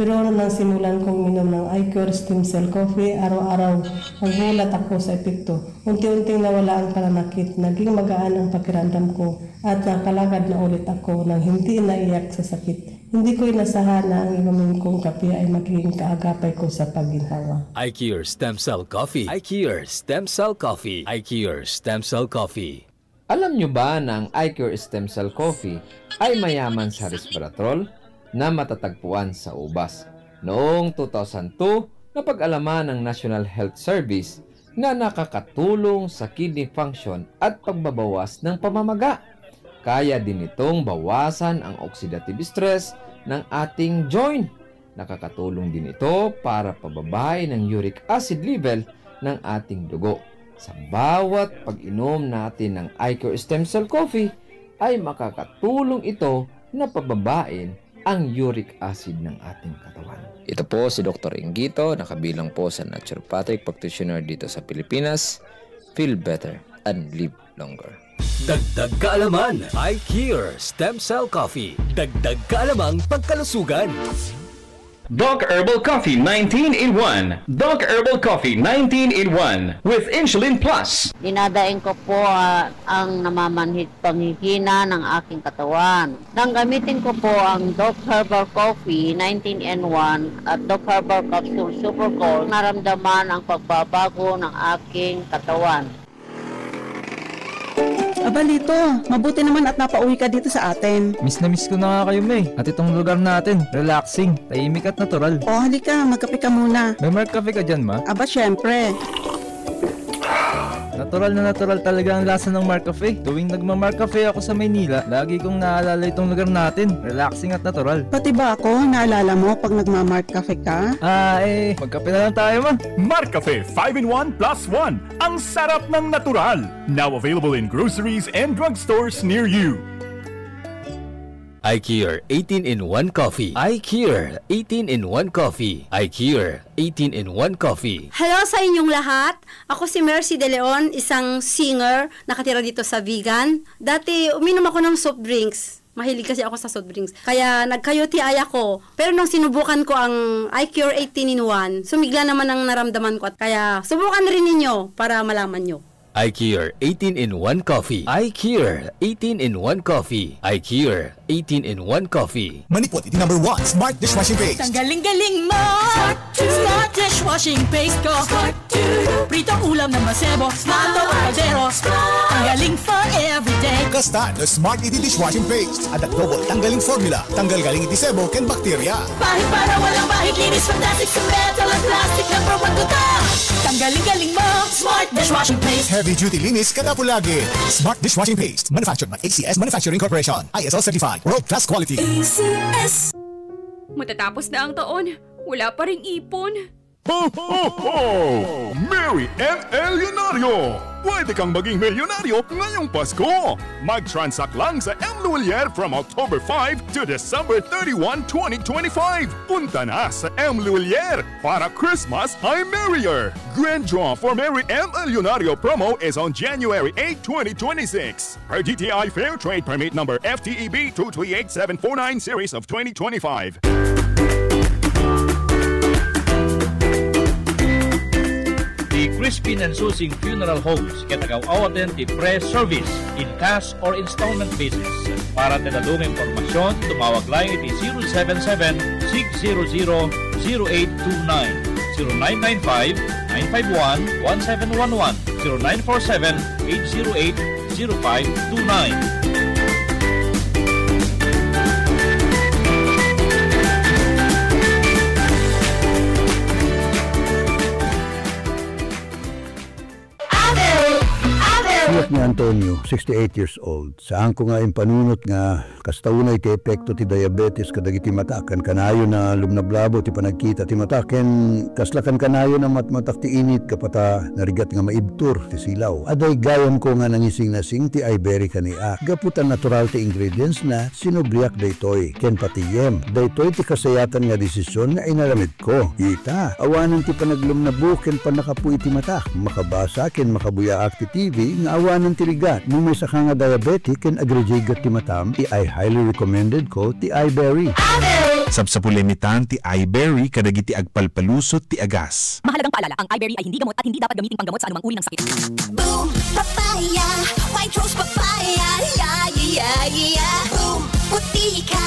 Pero nang simulan kong minom ng iCure Stem Cell Coffee, araw-araw nagulat ako sa epekto. Unti-unting nawala ang pananakit, naging magaan ang pakiramdam ko at nakalagad na ulit ako nang hindi naiyak sa sakit. Hindi ko inasahan na ang inumin kong kape ay magiging kaagapay ko sa pagginhawa. iCure Stem Cell Coffee. iCure Stem Cell Coffee. iCure Stem Cell Coffee. Alam nyo ba na ang iCure Stem Cell Coffee ay mayaman sa resveratrol na matatagpuan sa ubas? Noong 2002, napag-alaman ng National Health Service na nakakatulong sa kidney function at pagbabawas ng pamamaga. Kaya din itong bawasan ang oxidative stress ng ating joint. Nakakatulong din ito para pababain ang uric acid level ng ating dugo. Sa bawat pag-inom natin ng iCure Stem Cell Coffee ay makakatulong ito na pababain ang uric acid ng ating katawan. Ito po si Dr. Ingito, nakabilang po sa naturopathic practitioner dito sa Pilipinas. Feel better and live longer. Dagdag kaalaman, iCure Stem Cell Coffee. Dagdag kaalamang pagkalusugan. Doc Herbal Coffee 19-in-1. Doc Herbal Coffee 19-in-1 with Insulin Plus. Dinadaing ko po ang namamanhid panghihina ng aking katawan. Nang gamitin ko po ang Doc Herbal Coffee 19-in-1 at Doc Herbal Capsule Super Gold, naramdaman ang pagbabago ng aking katawan. Aba Lito, mabuti naman at napauwi ka dito sa atin. Miss na miss ko na nga kayo, May. At itong lugar natin, relaxing, tahimik at natural. O halika, magkape ka muna. May Mark Cafe ka dyan, ma? Aba syempre. Natural na natural talaga ang lasa ng Mark Cafe. Tuwing nagma-Mark Cafe ako sa Maynila, lagi kong naalala itong lugar natin. Relaxing at natural. Pati ba ako, naalala mo pag nagma-Mark Cafe ka? Magkape na lang tayo, ma. Mark Cafe 5-in-1 plus 1. Ang sarap ng natural. Now available in groceries and drugstores near you. iCure 18-in-1 Coffee. iCure 18-in-1 Coffee. iCure 18-in-1 Coffee. Hello sa inyong lahat. Ako si Mercy De Leon, isang singer, nakatira dito sa Vegan. Dati uminom ako ng soft drinks. Mahilig kasi ako sa soft drinks. Kaya nagka-UTI ako. Pero nung sinubukan ko ang iCure 18-in-1, sumigla naman ang naramdaman ko. Kaya subukan rin ninyo para malaman nyo. iCure 18-in-1 Coffee. iCure 18-in-1 Coffee. iCure 18-in-1 Coffee. Manipot, iti #1 Smart Dishwashing Paste. Ang galing-galing mo! Smart Dishwashing Paste ko! Pritong ulam na masebo, smart o kaldero. Ang galing for everyday. Kasta the Smart Iti Dishwashing Paste. At the global tanggaling formula. Tanggal galing iti sebo ken bakterya. Bahid para walang bahid, linis fantastic sa metal at plastic. Number 1 to top. Ang galing-galing mo! Smart Dishwashing Paste. Heavy duty linis kadapulagi. Smart Dishwashing Paste. Manufactured by ACS Manufacturing Corporation. ISO certified. World class quality. ACS. Matatapos na ang taon, wala pa ring ipon. Ho, ho, ho! Mary M. Leonario! Pwede kang maging milyonaryo ngayong Pasko! Mag-transact lang sa M. Luwalier from October 5 to December 31, 2025! Punta na sa M. Luwalier para Christmas ay merrier! Grand draw for Mary M. Leonario promo is on January 8, 2026. Per DTI Fair Trade Permit number FTEB 238749 series of 2025. The Crispin and Susing Funeral Homes katagaw-awaten ti press service in cash or installment basis. Para tinadong impormasyon, tumawag lang iti 077-600-0829, 0995-951-1711, 0947-808-0529. Siyat ni Antonio, 68 years old. Saan ko nga yung panunot nga kastaunay ti epekto ti diabetes kadagiti matakan kanayo na lumnablabo ti panagkita ti mataken kaslakan kanayo na matmatak ti init kapata narigat nga maibtur ti silaw. Aday gayon ko nga nangising-nasing ti Iberica ni A. Gaputan natural ti ingredients na sinubliak daytoy. Ken pati yem. Daytoy ti kasayatan nga desisyon nga inaramid ko. Ita, awanan ti panaglumnabo ken panakapuy ti matak. Makabasa ken makabuyaak ti TV nga awanan ti rigat. Nung may saka nga diabetic ken agregigat ti matam, I highly recommended ko ti iBerry. Sabsapulemitan ti iBerry kadagiti agpalpalusot ti agas. Mahalagang paalala, ang iBerry ay hindi gamot at hindi dapat gamiting panggamot sa anumang uri ng sakit. Boom! Papaya! White Rose Papaya! Yeah, yeah, yeah! Boom! Puti ka!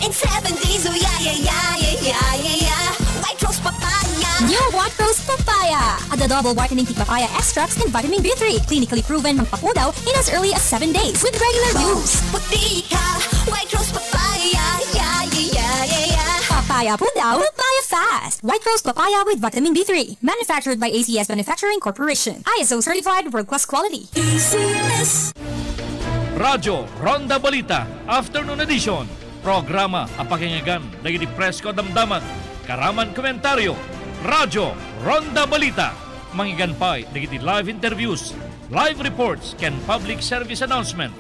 In 7 days, oh yeah, yeah, yeah, yeah, yeah, yeah! White Rose Papaya! New White Rose Papaya! The double whitening tea papaya extracts and vitamin B3. Clinically proven magpapudaw in as early as 7 days with regular use. Puti ka! White Rose Papaya! Yeah, yeah, yeah, yeah! Papaya pudaw, papaya fast. White Rose Papaya with vitamin B3. Manufactured by ACS Manufacturing Corporation. ISO certified world-class quality. ACS. Radyo Ronda Balita Afternoon Edition. Programa ang pakinggan dagiti presko damdaman. Karaman komentaryo. Radyo Ronda Balita. Mangiganpay dagiti live interviews, live reports ken public service announcement.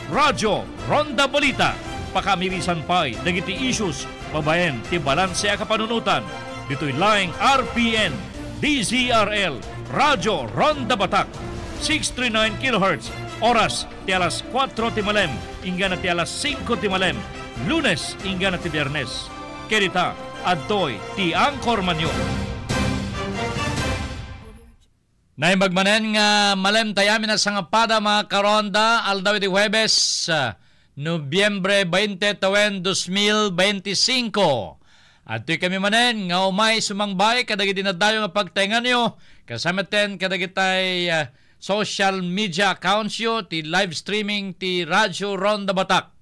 Radyo Ronda Balita. Pakamirisan pay dagiti issues babaen ti balanse a kapanunutan. Dito'y laing RPN DZRL Radyo Ronda Batak 639 kHz. Oras ti alas 4 ti malem inggan ti alas 5 ti malem. Lunes inggan ti Biyernes. Kerita adtoy ti Angkor Manyo. Naimagmanen nga malem tayamin na sangapada mga karonda aldaw iti Huwebes, Nobyembre 20, 2025. At kami manen nga umay sumangbay kadagiti na dayo nga pagtaingan nyo kasamaten kadagitay social media accounts yo ti live streaming ti Radyo Ronda Batak.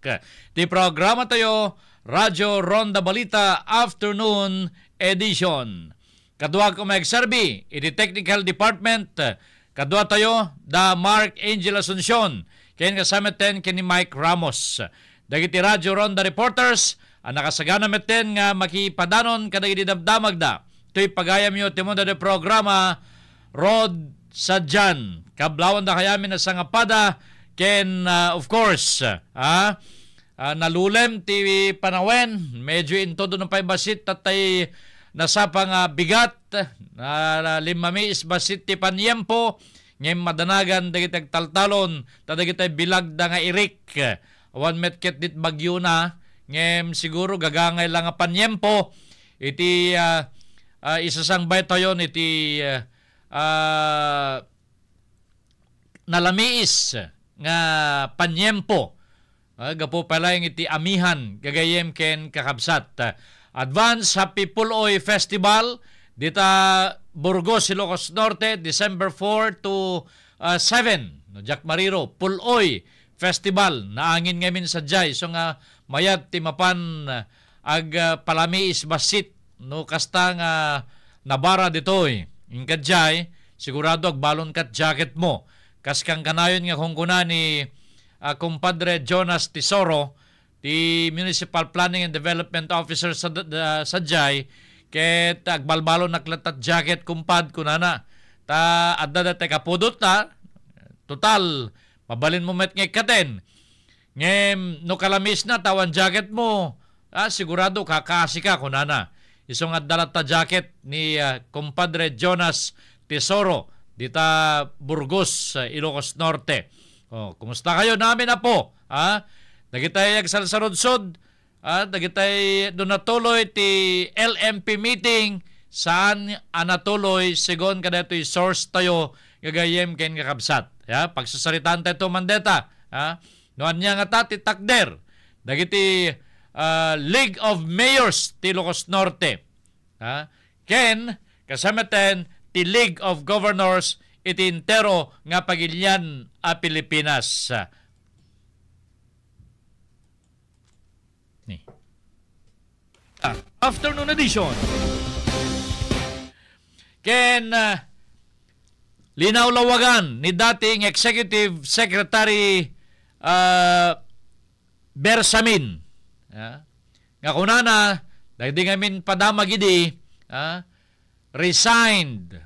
Ti programa tayo Radyo Ronda Balita Afternoon Edition. Kadwa ko mag-serbi, iti Technical Department, kadwa tayo, da Mark Angel Asuncion, kayan kasameten kini Mike Ramos. Dagiti Radyo Ronda Reporters, ang nakasagana meten nga makipadanon kadagiti damdamag da. Ito'y pagayam yo, timo da programa, Rod Sadjan. Kablawan da kayamin na sangapada, ken of course, nalulem ti panawen, medyo intodo ng paibasit tatay nasapang bigat na limamis basit ti panyempo ngem madanagan dagiti taltalon tadagiti bilag da nga irik 1 metket dit bagyo na ngem siguro gagangay lang nga panyempo iti isasang baytayon iti nalamiis nga panyempo gapo palayng iti amihan gagayem ken kakabsat. Advance Happy Puloy Festival dita Burgos, Ilocos Norte, December 4 to 7. No, Jack Mariro, Puloy Festival. Naangin ngamin sa Jai. So nga mayat timapan ag palamiis basit. No, kasta nga nabara ditoy. Ingka Jai, sigurado ag balon kat jacket mo. Kaskang kanayon nga kung kuna ni kumpadre Jonas Tesoro, ti Municipal Planning and Development Officer sa Jai, ket agbalbalo naklatat jacket kumpad kunana. Ta adda te kapudot ta. Total, mabalin mo met ngay katen. Ngem no kalamis na tawan jacket mo. Sigurado kakasi ka kunana. Isong addalat ta jacket ni kumpadre Jonas Tesoro dita Burgos, Ilocos Norte. Kumusta kayo namin na po? Dagitay agsalsarodsod, dagitay doon natuloy ti LMP meeting saan anatuloy sigon kadeto'y source tayo gagayem ken kakabsat. Pagsasaritaan tayo mandeta. Noan niya nga tati takder. Dagiti League of Mayors ti Ilocos Norte. Ken kasamaten ti League of Governors iti intero nga pagilyan a Pilipinas. Afternoon edition. Ken linawlawagan ni dating Executive Secretary Bersamin. Nga kunana, dahil di ngamin padamagidi, resigned.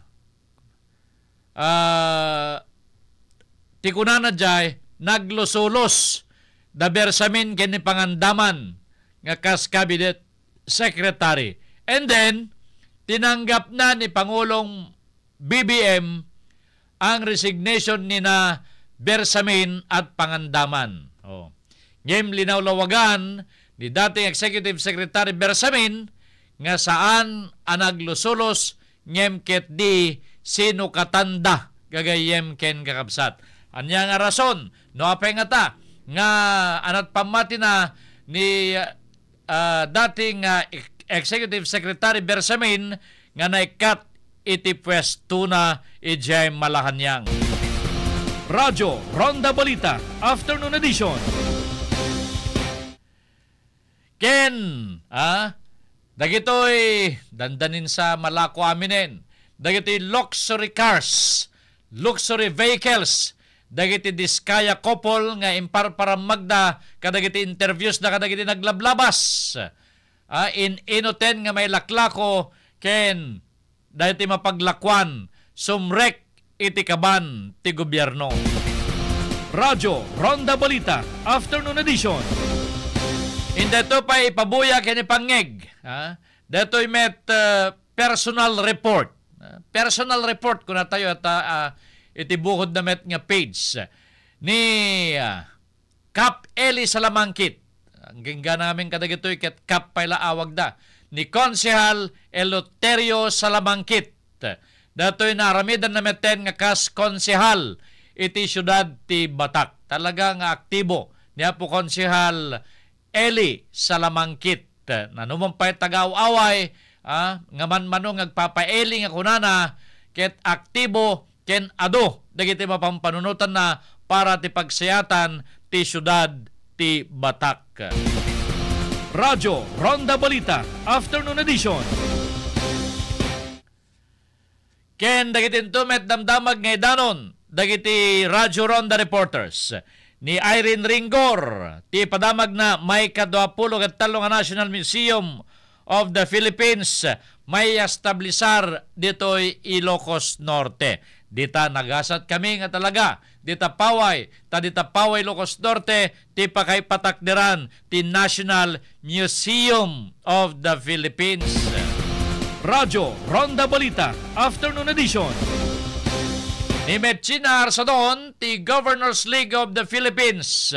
Ti kunana jay, naglosolos da Bersamin ken ni pangandaman nga kas cabinet secretary. And then, tinanggap na ni Pangulong BBM ang resignation ni na Bersamin at Pangandaman. Ngem linawlawagan ni dating Executive Secretary Bersamin nga saan anaglusulos ngem ket di sino katanda gagayem ken kakabsat. Anya nga rason no apay nga ta nga anat pamati na ni dating Executive Secretary Bersamin nga naikat iti pwesto na ijay Malahanyang. Radyo Ronda Balita Afternoon Edition. Ken, dagitoy dandanin sa malako aminen. Dagitoy luxury cars, luxury vehicles, dagiti diskaya couple nga imparparam magda kadagiti interviews na kadagiti naglablabas. In inoten nga may laklako ken dagiti mapaglakwan sumrek iti kaban ti gobyerno. Radyo Ronda Balita Afternoon Edition. Indeto pa ipabuya kini pangeg. Deto'y met personal report. Personal report kung na tayo at itibukod na met nga page ni Kap Eli Salamangkit. Ang gingga namin kadagito'y ket Kap pala awag da. Ni Konsehal Eleuterio Salamangkit. Deto'y naramidan na meten nga kas konsehal iti syudad ti Batak. Talaga nga aktibo niya po Konsehal Eli Salamangkit. Nanumampay tagaw-away, nga man-manong agpapaeli nga kunana, ket aktibo ken ado, dagiti mapampanunutan na para ti pagsayatan ti syudad ti Batak. Radyo Ronda Balita Afternoon Edition. Ken dagiti intumet damdamag nga idanon, dagiti Radyo Ronda Reporters ni Irene Ringor, ti padamag na may ka-23 nga National Museum of the Philippines may establisar dito'y Ilocos Norte. Dita nagasat kami nga talaga, dita paway Ilocos Norte, ti pakaypatakdiran ti National Museum of the Philippines. Radyo Ronda Balita Afternoon Edition. Ni Medchina Arsadon, ti Governors League of the Philippines.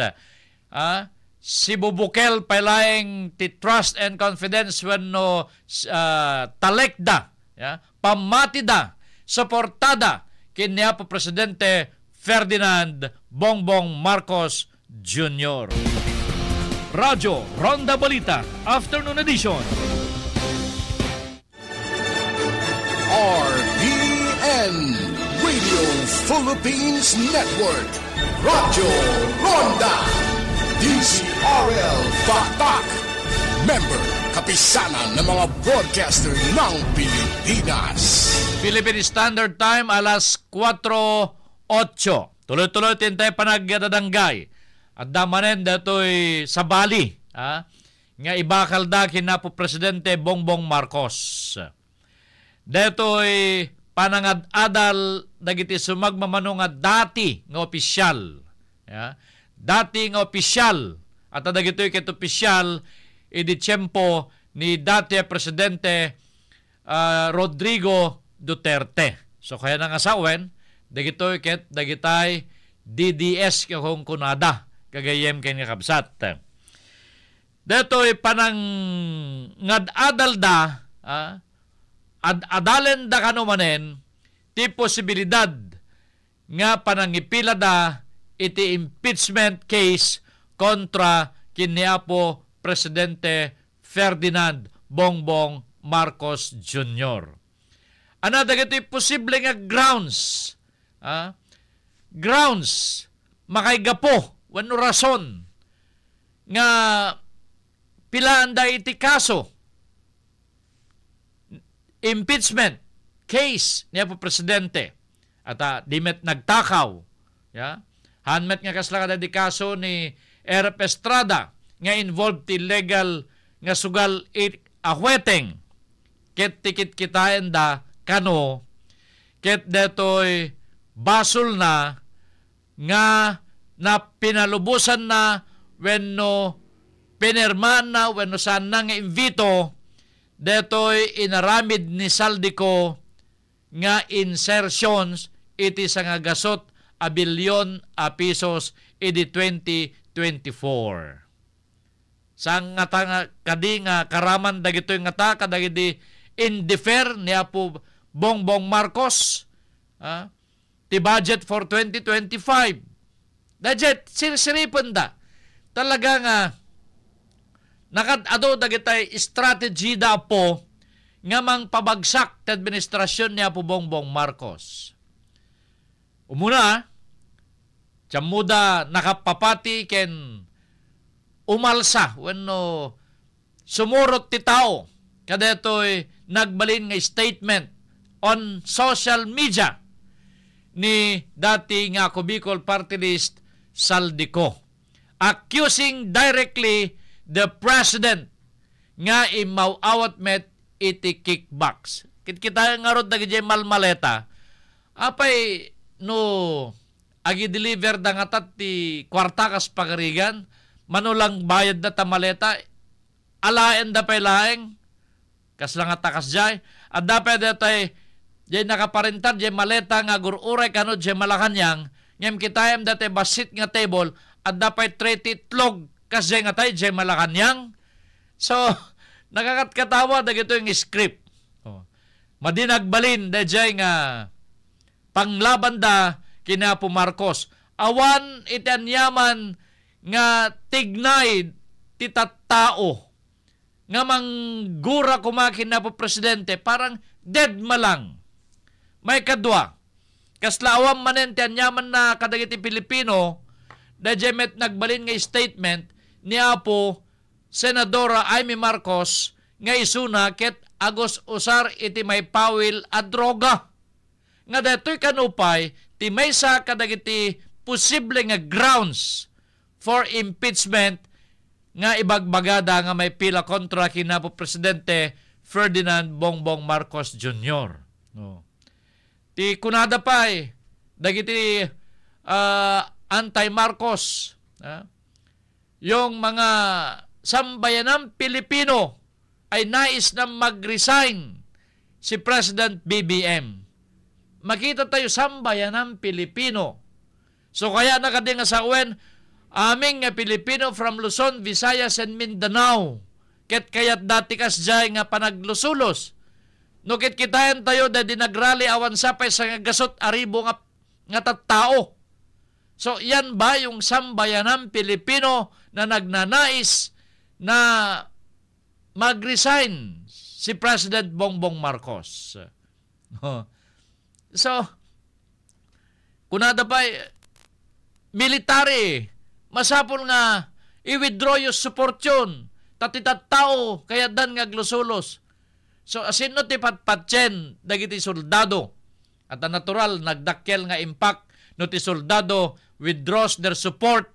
Si Bubukel palaing ti trust and confidence when no talekda, pamatida, suportada kiniya po Presidente Ferdinand Bongbong Marcos Jr. Radyo Ronda Balita Afternoon Edition. RPN Radio Philippines Network, Radyo Ronda, DCRL Batak, member kapisanan ng mga broadcaster ng Pilipinas. Philippine Standard Time alas 4:08. Tuloy-tuloy tintay panagdadanggay. At damanen dato'y sa Bali, nga ibakal da kina po Presidente Bongbong Marcos. Dato'y panangad-adal dagiti sumagmamano nga dati nga opisyal. Dati nga opisyal at dagitoy ket opisyal idi tiyempo ni dati Presidente Rodrigo Duterte. So kaya nga sawen dagitoy ket dagitay DDS kung kunada kagayem ken nga kabsat. Dato'y panangad-adal da adalen da kanumanen ti posibilidad nga panangipila da iti impeachment case kontra kiniapo Presidente Ferdinand Bongbong Marcos Jr. Ana dagiti posible nga grounds makaigapo wenno rason nga pilaan da iti kaso impeachment case niya po Presidente at di met nagtakaw hanmet nga kasla di kaso ni Erap Estrada nga involved ti legal nga sugal ahweteng ket tikit kitaen da kano ket detoy basol na nga pinalubusan na wenno pinirman na wenno saan na nga invito detoy inaramid ni Saldico nga insertions iti sa nga gasot a bilyon a pesos iti 2024. sa ngata nga kadi nga karaman dagitoy ngata kadagiti indefer ni Apo Bongbong Marcos ti budget for 2025. Dajet sirsiripon da. Talaga nga nakadado dagitay strategy da po nga mang pabagsak ti administrasyon ni Apo Bongbong Marcos. Umuna, tiyamuda nakapapati ken umalsa wenno sumurot ti tao kadetoy nagbalin nga statement on social media ni dati nga Bicol Party List Saldico, accusing directly the president nga imawawat met iti kickbacks. Kita nga rod dagiti malmaleta apay no agi deliver da nga ti kwarta kas pagarigan manulang bayad na tamaleta alaen da pay laeng kas lang takas jay at dapat datay jay nakaparentar jay maleta nga gururay kano jay malakanyang ngem kitayam dati basit nga table at dapat treaty tlog kas jay nga tay jay malakanyang. So nakakatkatawa dagito yung script. Madinagbalin da jay nga panglaban da kina Apo Marcos. Awan itanyaman nga tignay ti tattao nga manggura kumakin na po presidente parang dead malang. May kadwa. Kaslawam manen ti anyaman na kadagiti Pilipino da jemet nagbalin nga statement ni Apo Senadora Amy Marcos nga isuna ket agos usar iti may pawil a droga. Nga detoy kanupay ti maysa kadagiti posible nga grounds for impeachment nga ibagbagada nga may pila kontra kina po Presidente Ferdinand Bongbong Marcos Jr. Ti kunada pay dagiti anti-Marcos yung mga sambayanang Pilipino ay nais na mag-resign si President BBM. Makita tayo sambayanang Pilipino. So kaya nakadinga sa uwen, aming nga Pilipino from Luzon, Visayas, and Mindanao. Ket kayat dati kas jay nga panaglusulos. No ket kitayan tayo da dinagrally awan sapay sa gasot aribo nga tattao. So yan ba yung sambayanang Pilipino na nagnanais na mag-resign si President Bongbong Marcos? So, kunada pa military, masapol nga i-withdraw yung support yun. Tatitattao, kaya dan nga glusulos. So, asin no ti patpatchen, dagiti soldado. At ang natural, nagdakkel nga impact no ti soldado withdraws their support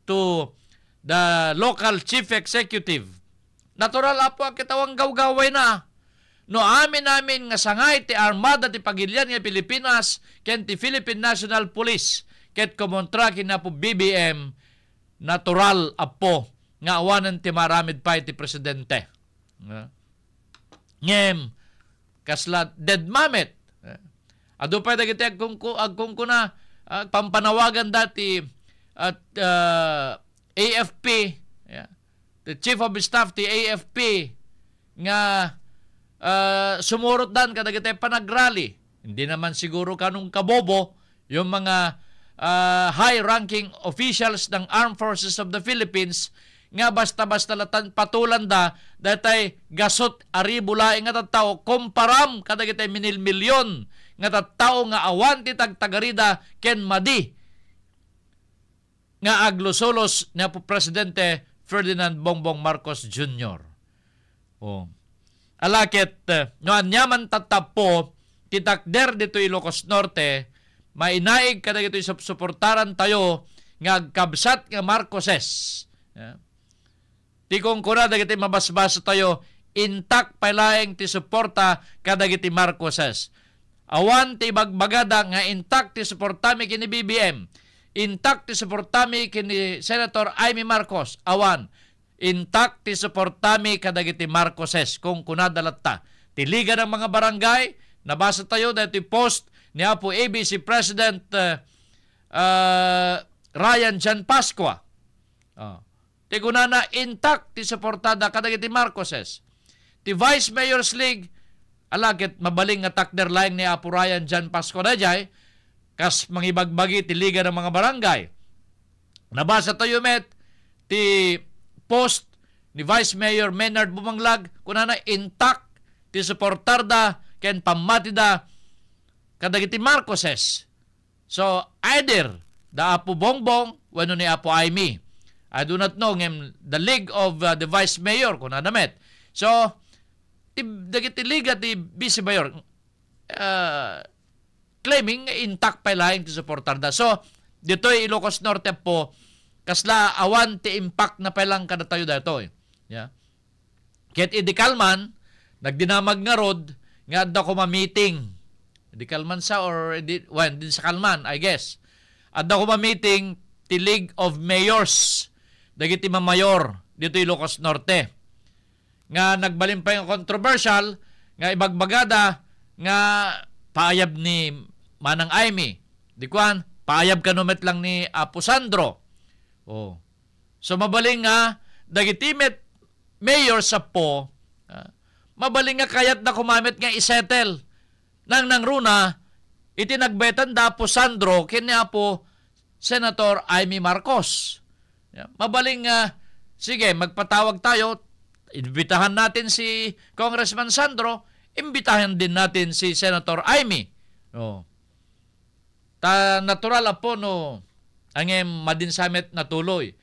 to the local chief executive. Natural apo ang kitawang gawgaway na. No amin nga sangay ti armada ti pagilian nga Pilipinas ken ti Philippine National Police ket kumontra kina po BBM, natural apo nga awanan ti maramid pa ti presidente. Ngem kasla dead mamet. Ado pa dagiti agkungkuna pampanawagan dati at AFP, the Chief of Staff ti AFP nga sumurot dan kadagiti panagrally. Hindi naman siguro kanong kabobo yung mga high-ranking officials ng Armed Forces of the Philippines nga basta-basta latan patulan da datay gasot aribula nga tattao komparam kadagiti minil-milyon nga tattao nga awan ti tagtagarida ken madi nga aglusolos na po Presidente Ferdinand Bongbong Marcos Jr. Alakit, no anyaman tatapo, titakder dito Ilocos Norte, mainaig ka na ito suportaran tayo nga agkabsat nga Marcoses. Tikong kuna dagiti mabasbasa tayo, intak palaeng ti suporta kadagiti Marcoses. Awan ti bagbagada nga intak ti suportami kini BBM. Intak ti suportami kini Senator Amy Marcos. Awan. Intak ti suportami kadagiti Marcoses kung kunadalatta. Tiligan ng mga barangay, nabasa tayo dahil post ni Apo ABC President Ryan Jan Pascua. ti kunana intact ti suportada kadagiti Marcoses. Ti Vice Mayor's League, alagit mabaling nga takder laing ni Apo Ryan Jan Pasco dayay, kas mangibagbagi ti Liga ng mga Barangay. Nabasa tayo met, ti post ni Vice Mayor Menard Bumanglag, kunana intact ti suportarda ken pamatida kadagiti Marcoses. So, either the Apo Bongbong, wano ni Apo Aimee. I do not know the League of the Vice Mayor, kunana met. So, dagiti Liga ti Vice Mayor, claiming intact pa laing ti suportarda. So, dito'y Ilocos Norte po, kasla awan ti impact na palang kada tayo dato. Yeah. Ket Idi Kalman, nagdinamag nga rod, nga adda ko ma-meeting. Idi Kalman sa or din sa Kalman, I guess. Adda ko ma-meeting ti League of Mayors, dagiti mamayor, dito Ilocos Norte. Nga nagbalin pa yung controversial, nga ibagbagada, nga paayab ni Manang Aimee. Di kuan, paayab kanumet lang ni Apo Sandro. Oh. So mabaling nga, dagiti mayor sa po, mabaling nga kayat na kumamit nga isettle nang runa, itinagbetan da Apo Sandro kini Apo Senator Aimee Marcos. Mabaling nga, sige, magpatawag tayo, imbitahan natin si Congressman Sandro, imbitahan din natin si Senator Aimee. Oh. Natural po no, ang madinsamet na tuloy.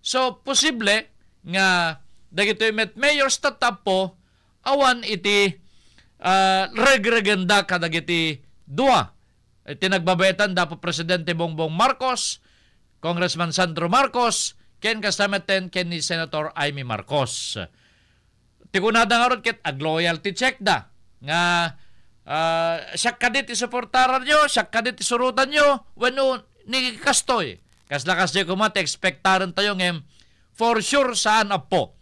So, posible nga dagito met mayors tatap po, awan iti regregenda kadagiti dua. Iti nagbabetan dapo Presidente Bongbong Marcos, Congressman Sandro Marcos, ken kasameten ken ni Senator Aimee Marcos. Tikunada nga ron ket ag-loyalty check da. Nga siyak kadit isuportaran nyo, siyak kadit isurutan nyo, wano ni kastoy. Kaslakas di kumate, expectaran tayo ngem for sure saan apo.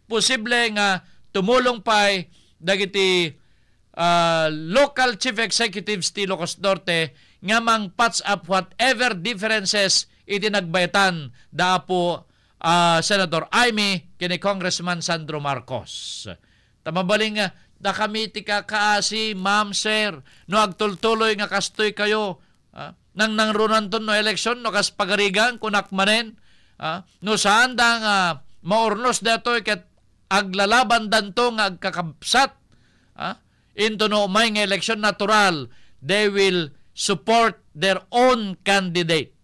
Posible nga tumulong pa dagiti local chief executives ti Ilocos Norte nga mang patch up whatever differences iti nagbaytan da po Senator Aimee kini Congressman Sandro Marcos. Tamabaling nga da kami ti kaasi, ma'am, sir, no agtultuloy nga kastoy kayo nang nangrunan ton no eleksyon no kas pagarigan kunak manen no saan da nga maornos datoy ket aglalaban danto nga agkakabsat into no may nga eleksyon natural, they will support their own candidate.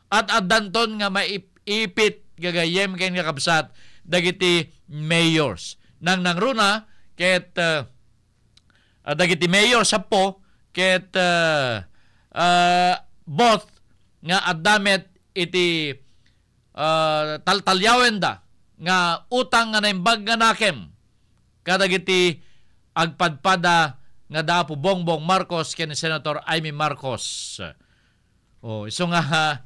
At danton nga maipit gagayem ken kakabsat dagiti mayors nang nangruna ket dagiti mayor sa po ket both nga addamet iti taltalyawen da nga utang nga naimbag nga nakem kadagiti agpadpada nga dapo Bongbong Marcos ken Senator Aimee Marcos. Iso nga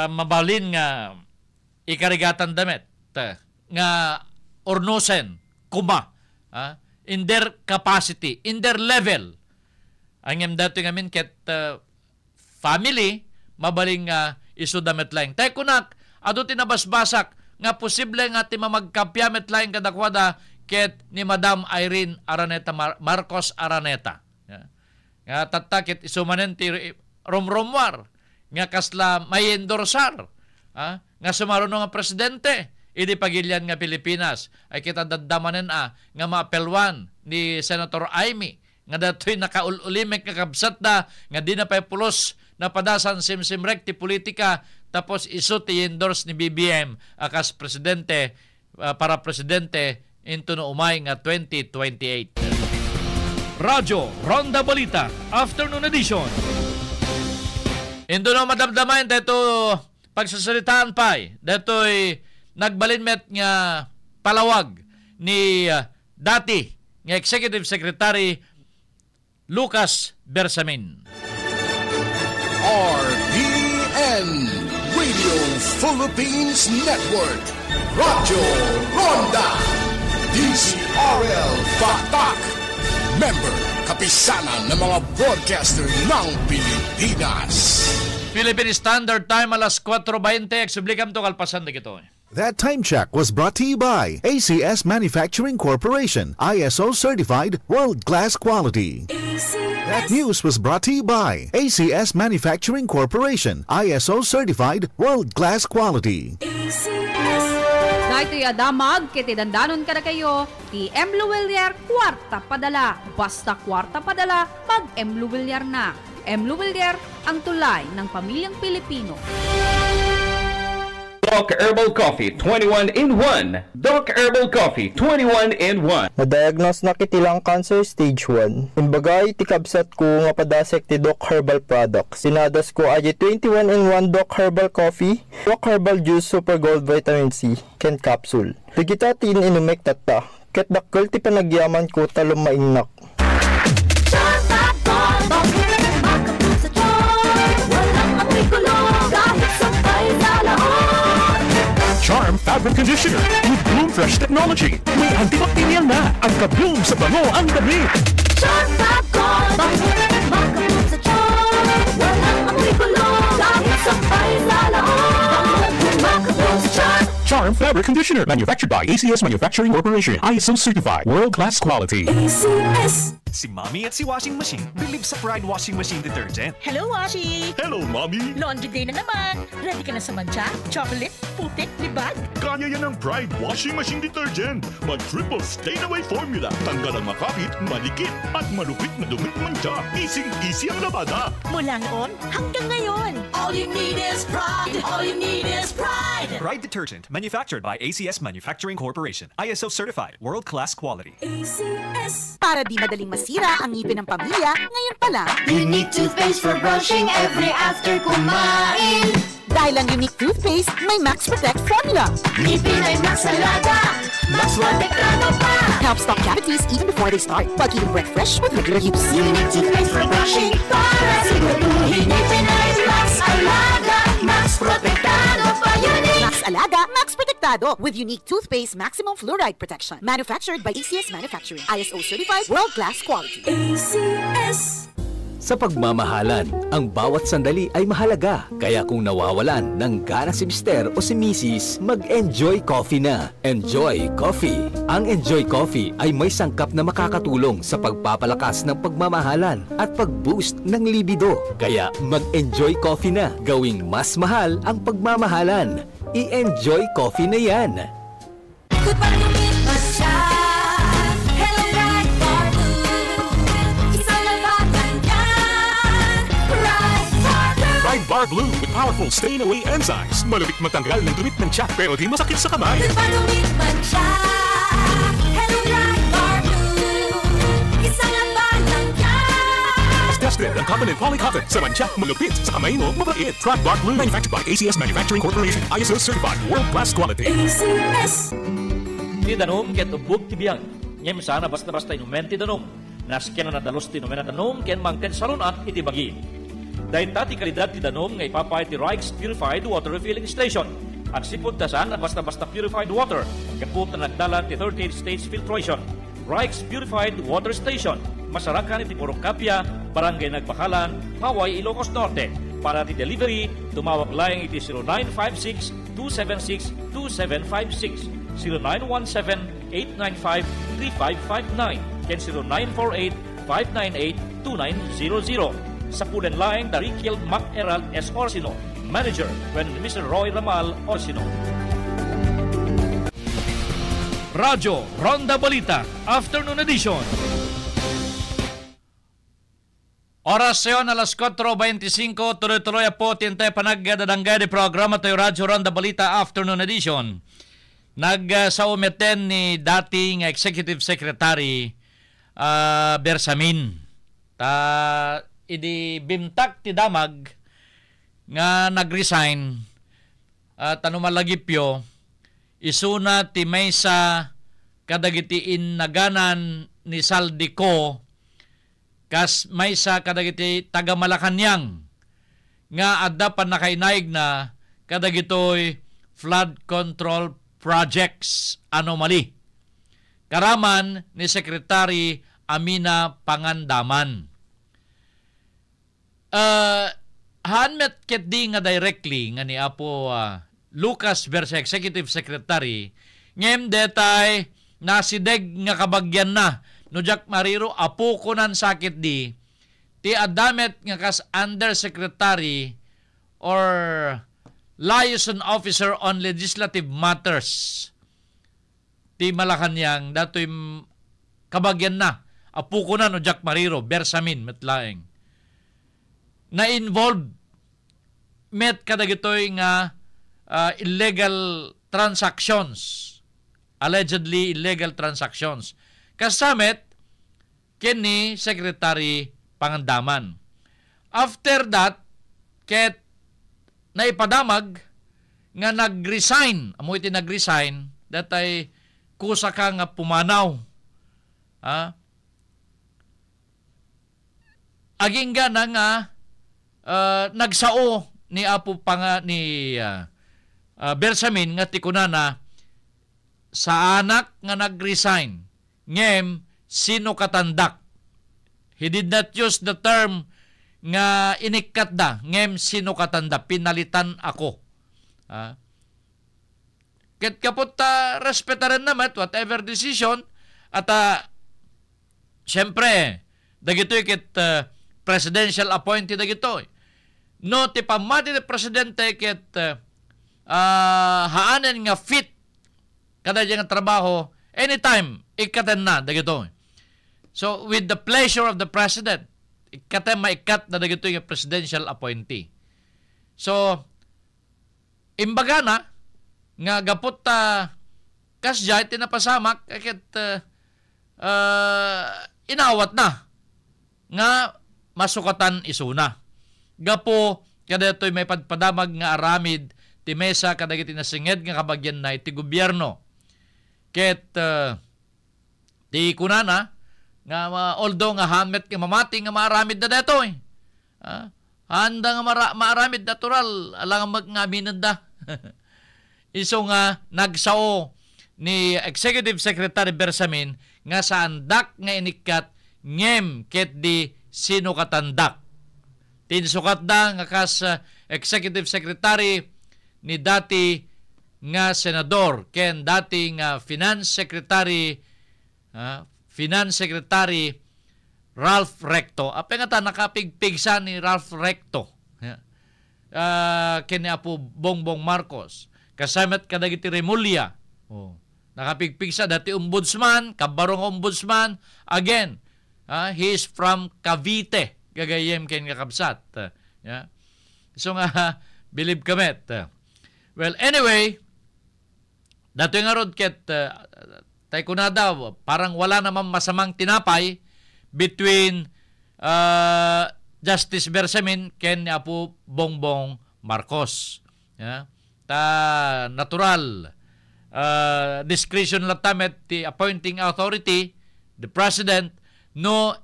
mabalin nga ikarigatan damet nga ornosen kuma in their capacity, in their level. Ang dato ngamin ket family, mabaling isu damet laing. Tay kunak, ado tinabasbasak, nga posible nga ti mamagkapyamet laing kadakwada ket ni Madam Irene Araneta Marcos Araneta. Nga tatakit isumanen ti romromwar, nga kasla may endorsar, nga sumaruno nga presidente, idi pagilyan nga Pilipinas, ay kita dadamanen nga maapelwan ni Senator Aimee, nga dato'y nakaululimek nga kabsat da, nga di na pulos na padasan simsimrek ti politika, tapos iso ti endorse ni BBM akas presidente, para presidente into no umay nga 2028. Radyo Ronda Balita, Afternoon Edition. Into no madamdaman dito pagsasalitaan pa, dato'y nagbalinmet nga palawag ni dati nga Executive Secretary Lucas Bersamin. RPN Radio Philippines Network, Radyo Ronda, DCRL Batak, member kapisanan ng mga broadcaster ng Pilipinas. Philippine Standard Time alas 4:20, exublikam to kalpasan na kito. That time check was brought to you by ACS Manufacturing Corporation, ISO certified, world-class quality. That news was brought to you by ACS Manufacturing Corporation, ISO certified, world-class quality. Ito'y adamag, kiti dandanon ka na kayo, ti M. Luwilier, kwarta padala. Basta kwarta padala, mag M. Luwilier na. M. Luwilier, ang tulay ng pamilyang Pilipino. Doc Herbal Coffee 21 in 1. Doc Herbal Coffee 21 in 1. Na-diagnose na kitilang cancer stage 1. Imbagay, tikabsat ko nga padasek ti Doc Herbal Products. Sinadas ko ay 21 in 1 Doc Herbal Coffee, Doc Herbal Juice Super Gold Vitamin C, Ken Capsule. Digita tin inumek tata. Ket dakkel ti panagyaman ko talong mainnak. Charm Fabric Conditioner with Bloom Fresh Technology. May antibacterial na ang ka-bloom sa bango ang dami. Charm Fab-Con, makabloom sa charm. Walang amoy kulong, kahit sabay sa laon. Makabloom sa charm. Charm Fabric Conditioner, manufactured by ACS Manufacturing Corporation, ISO certified, world-class quality. ACS. Si Mommy at si Washing Machine believe sa Pride Washing Machine Detergent. Hello, Washi! Hello, Mommy! Laundry day na naman. Ready ka na sa mancha, chocolate, putik, libag? Kaya yan ang Pride Washing Machine Detergent. Mag-triple stain-away formula. Tanggal ang makapit, malikit, at malupit na dumit mancha. Easy ang labada. Mula noon hanggang ngayon. All you need is pride. All you need is pride. Pride Detergent, manufactured by ACS Manufacturing Corporation, ISO certified, world-class quality. ACS. Para di madaling masira ang ngipin ng pamilya, ngayon pa lang. Unique toothpaste for brushing every after kumain. Dahil ang unique toothpaste, may Max Protect formula. Ngipin ay Max Alaga. Max Protektado pa. Helps stop cavities even before they start, while keeping breath fresh with regular use. Unique toothpaste for brushing para siguraduhin. Ngipin ay Max Alaga. Max Protektado pa. Unique. Max Alaga, Max Protektado with unique toothpaste maximum fluoride protection. Manufactured by ACS Manufacturing. ISO certified, world-class quality. ACS. Sa pagmamahalan, ang bawat sandali ay mahalaga. Kaya kung nawawalan ng gana si Mr. o si Mrs., mag-Enjoy Coffee na. Enjoy Coffee. Ang Enjoy Coffee ay may sangkap na makakatulong sa pagpapalakas ng pagmamahalan at pag-boost ng libido. Kaya mag-Enjoy Coffee na. Gawing mas mahal ang pagmamahalan. I-Enjoy Coffee na yan. Pride Bar Blue with powerful stain-away enzymes. Malupit matanggal ng dumit ng tiyak pero di masakit sa kamay. Dumit man siya. Hello, Pride Bar Blue. Isang laban lang yan. Mas tested ang cotton and polycotton. Sa mancha, malupit. Sa kamay mo, mabait. Pride Bar Blue, manufactured by ACS Manufacturing Corporation. ISO certified, world-class quality. ACS. Ti danom ket ubog ti biyang. Ngem sana basta-basta inumen ti danom. Nasken na nadalos ti inumen na danom ken mangken salunat iti bagi. Dahil tati kalidad ti danom nga ipapay ti Rikes Purified Water Refilling Station. Ang sipod tasan at basta-basta purified water. Kaput na nagdala ti 38 stage filtration. Rikes Purified Water Station. Masarakan iti Purokapia, Barangay Nagpakalan, Hawaii, Ilocos Norte. Para ti delivery, tumawag lang iti 0956-276-2756, 0917-895-3559, ken 0948-598-2900. Sa pulen laing Darikiel Mac Herald S. Orsino, Manager, when Mr. Roy Ramal Orsino. Radyo Ronda Balita, Afternoon Edition. Oras yon alas 4:25, tuloy-tuloy po tintay panagdadanggay di programa tayo Radyo Ronda Balita, Afternoon Edition. Nag-saumeten ni dating Executive Secretary Bersamin. Idi bimtak ti damag nga nag-resign tanumalagipyo isuna ti maysa kadagiti innaganan ni Saldico kas maysa kadagiti taga Malacañang nga adda pa nakainaig na kadagitoy flood control projects anomaly karaman ni Secretary Amina Pangandaman. Hanmet ket di nga directly nga ni Apo Lucas versus Executive Secretary, ngem detay nasideg nga kabagyan na no Jack Mariro apo ko nan sakit di ti adamet nga kas Undersecretary or liaison officer on legislative matters ti Malacanang datoy kabagyan na apo ko na no Jack Mariro Bersamin metlaeng na involved met kadagitoy nga illegal transactions, allegedly illegal transactions. Kasamet kini Secretary Pangandaman. After that, ket naipadamag nga nag-resign, amo iti nag-resign, datay kusa ka nga pumanaw. Aging na nga nagsao ni Apo ni Bersamin nga tikunana sa anak nga nag-resign ngem sino katandak. He did not use the term nga inikat da ngem sino katanda pinalitan ako. Ket kapot respetaran naman whatever decision at syempre dagitoy ket presidential appointee dagitoy. No ti pamati ni presidente ket haanen nga fit kada nga trabaho anytime ikaten na dagito. So with the pleasure of the president ikaten maikat na dagito nga presidential appointee. So imbaga na nga gapot kasjay tinapasamak ket inawat na nga masukatan isuna. Gapo kada ito'y may padamag nga aramid ti mesa kadagiti nasinged nga kabagyan na iti gobyerno. Ket ti kunana nga although nga hamet nga mamati nga maaramid na detoy. Handa nga maaramid natural alang magngaminan da. Iso nga nagsao ni Executive Secretary Bersamin nga sa andak nga inikat ngem ket di sino katandak. Tinsukat da nga kas Executive Secretary ni dati nga senador ken dati nga Finance Secretary Ralph Recto. Apay nga ta nakapigpigsa ni Ralph Recto. Ken ni Apo Bongbong Marcos. Kasamet kadagiti Remulla. Nakapigpigsa dati ombudsman, kabarong ombudsman. Again, he is from Cavite. Gagayem ken kakabsat. So nga, believe kamet. Well, anyway, dato nga rod ket tay kunada, parang wala namang masamang tinapay between Justice Bersamin ken ni Apo Bongbong Marcos. Natural discretion latamet the appointing authority, the president, no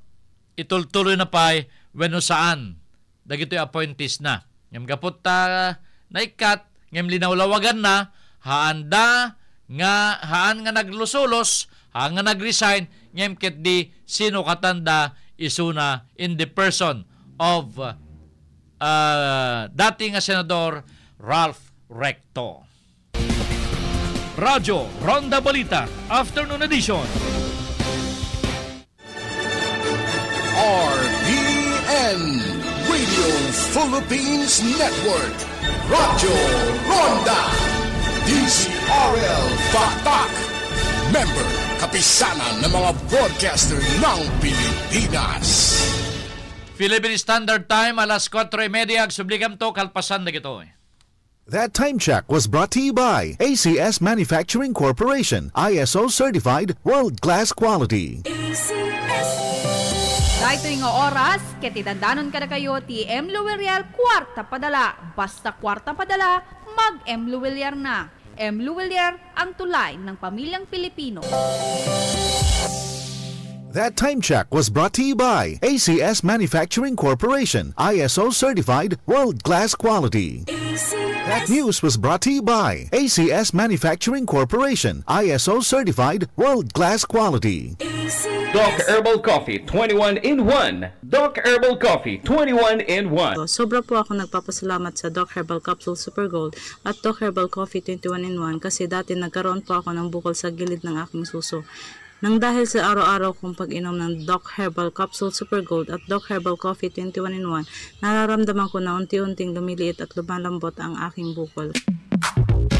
itultuloy na pa'y weno saan dagito'y appointees na. Ngam gapot naikat, ngam linawlawagan na, haan nga naglusulos, haan nga nagresign, ngam ket di sino katanda isuna in the person of dating nga Senador Ralph Recto. Radyo Ronda Balita, Afternoon Edition. RPN Radio Philippines Network, Radyo Ronda, DZRL Batak, member kapisanan ng mga broadcaster ng Pilipinas. Philippine Standard Time, alas 4:30, subligam to, kalpasan na gito. That time check was brought to you by ACS Manufacturing Corporation, ISO certified world-class quality. Dahito nga oras, ketidandanon ka na kayo ti M. Luwilier kwarta padala. Basta kwarta padala, mag-M. Luwilier na. M. Luwilier, ang tulay ng pamilyang Pilipino. That time check was brought to you by ACS Manufacturing Corporation, ISO certified world-class quality. That news was brought to you by ACS Manufacturing Corporation, ISO certified world-class quality. Doc Herbal Coffee 21-in-1. Doc Herbal Coffee 21-in-1. Sobra po ako nagpapasalamat sa Doc Herbal Capsule Super Gold at Doc Herbal Coffee 21-in-1 kasi dati nagkaroon po ako ng bukol sa gilid ng aking suso. Nang dahil sa araw-araw kong pag-inom ng Doc Herbal Capsule Super Gold at Doc Herbal Coffee 21-in-1, nararamdaman ko na unti-unting lumiliit at lumalambot ang aking bukol.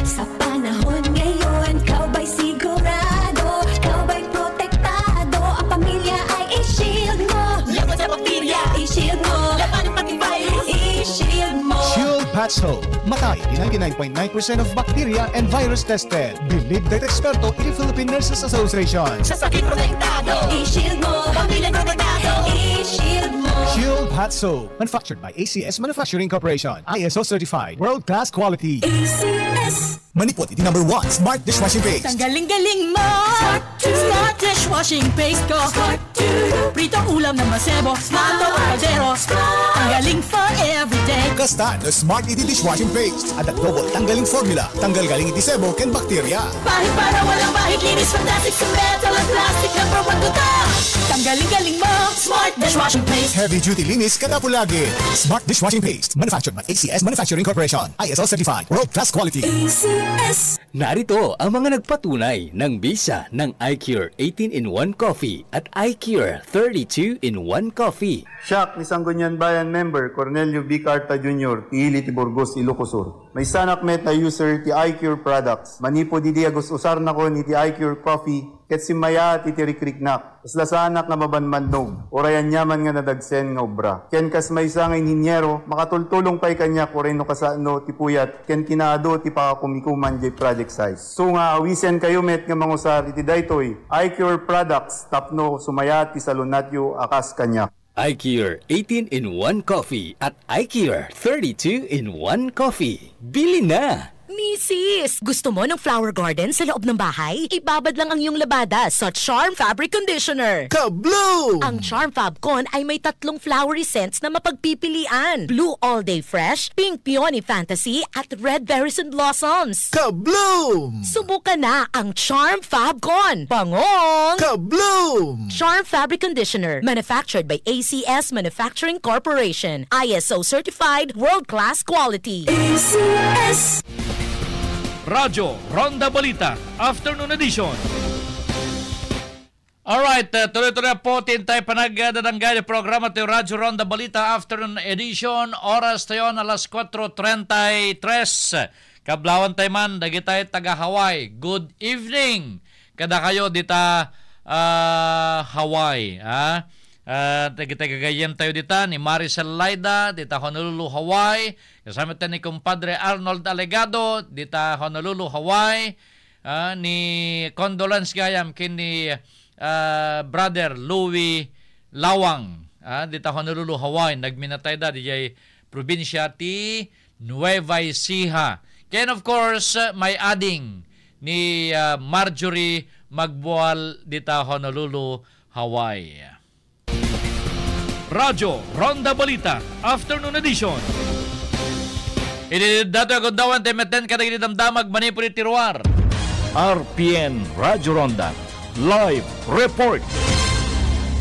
Sa panahon ngayon, ikaw ba'y sigurado? Ikaw ba'y protektado? Ang pamilya ay i-shield mo. Laban sa bakterya, i-shield mo. Laban pati virus, i-shield mo. Shield Patch Hope. Matay 99.9% of bacteria and virus tested. Believed that eksperto in the Philippine Nurses Association. Sa sakit protektado, i-shield mo. Pamilya protektado, i-shield mo. Shield Hot Soap. Manufactured by ACS Manufacturing Corporation. ISO certified. World-class quality. ACS. Manipot, iti number 1. Smart Dishwashing Paste. Ang galing-galing mo! Smart dishwashing paste ko! Pritong ulam na masebo, smart o kaldero. Ang galing for everyday. Kasta the Smart Iti Dishwashing Paste. At the double tanggaling formula. Tanggal galing iti sebo ken bakterya. Bahit para walang bahit, linis, fantastic sa metal at plastic. Number 1 to top! Ang galing-galing mo! Smart dishwashing paste. Heavy duty linis kadapulagi. Smart Dishwashing Paste. Manufactured by ACS Manufacturing Corporation. ISO certified. World-class quality. ACS. Narito ang mga nagpatunay ng bisa ng iCure 18-in-1 Coffee at iCure 32-in-1 Coffee. Siak ni Sangguniang Bayan member Cornelio B. Carta Jr. Tiili ti Burgos, Ilocos Sur. May sanak met na user ti iCure products. Manipo di diagos usar na ko ni ti iCure Coffee ket simaya ti tirikriknak. Isla sa anak na mabanmandog. Orayan nyaman nga nadagsen nga obra. Ken kas may isang inhinyero, makatultulong pa'y kanya kureno kasano ti puyat. Ken kinaado ti pakakumikuman di project size. So nga awisen kayo met nga mangusar iti daytoy. iCure products tapno sumaya ti salunatyo akas kanya. iCure 18-in-1 Coffee at iCure 32-in-1 Coffee. Bili na! Mrs. Gusto mo ng flower garden sa loob ng bahay? Ibabad lang ang iyong labada sa Charm Fabric Conditioner. Ka-Bloom! Ang Charm Fab Con ay may 3 flowery scents na mapagpipilian. Blue All Day Fresh, Pink Peony Fantasy, at Red Berries and Blossoms. Ka-Bloom! Subukan na ang Charm Fab Con. Pangong! Ka-Bloom! Charm Fabric Conditioner, manufactured by ACS Manufacturing Corporation. ISO certified, world-class quality. ACS. Radyo Ronda Balita, Afternoon Edition. Alright, tuloy-tuloy po tintay panagdadanggay ng programa tayo Radyo Ronda Balita, Afternoon Edition. Oras tayo alas 4:33. Kablawan tayo man, dagi tayo taga Hawaii. Good evening. Kada kayo dita Hawaii. Kita gagayem tayo dita ni Maricel Laida dita Honolulu, Hawaii. Kasama tayo ni kumpadre Arnold Alegado dita Honolulu, Hawaii. Ni condolence gayam kini brother Louis Lawang dita Honolulu, Hawaii. Nagminatay da di probinsya ti Nueva Ecija. Ken of course may adding ni Marjorie Magbual dita Honolulu, Hawaii. Radyo Ronda Balita, Afternoon Edition. Dato agundawan temeten kadagiti damdamag manipuri tiruar. RPN Radyo Ronda Live Report.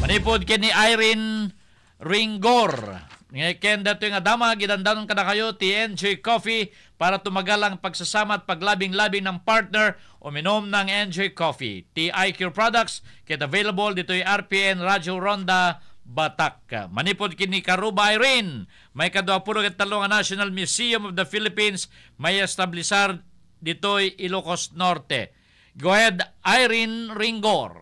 Manipod kini Irene Ringor. Ngayon dato yung adama, gidandanon kada kayo ti Enjoy Coffee para tumagal ang pagsasama at paglabing-labing ng partner o minom ng Enjoy Coffee. Ti iCure products, kit available dito yung RPN Radyo Ronda Batak. Manipod kini Karuba Irene. May kadwapuro ket talong National Museum of the Philippines may establisar ditoy Ilocos Norte. Go ahead, Irene Ringor.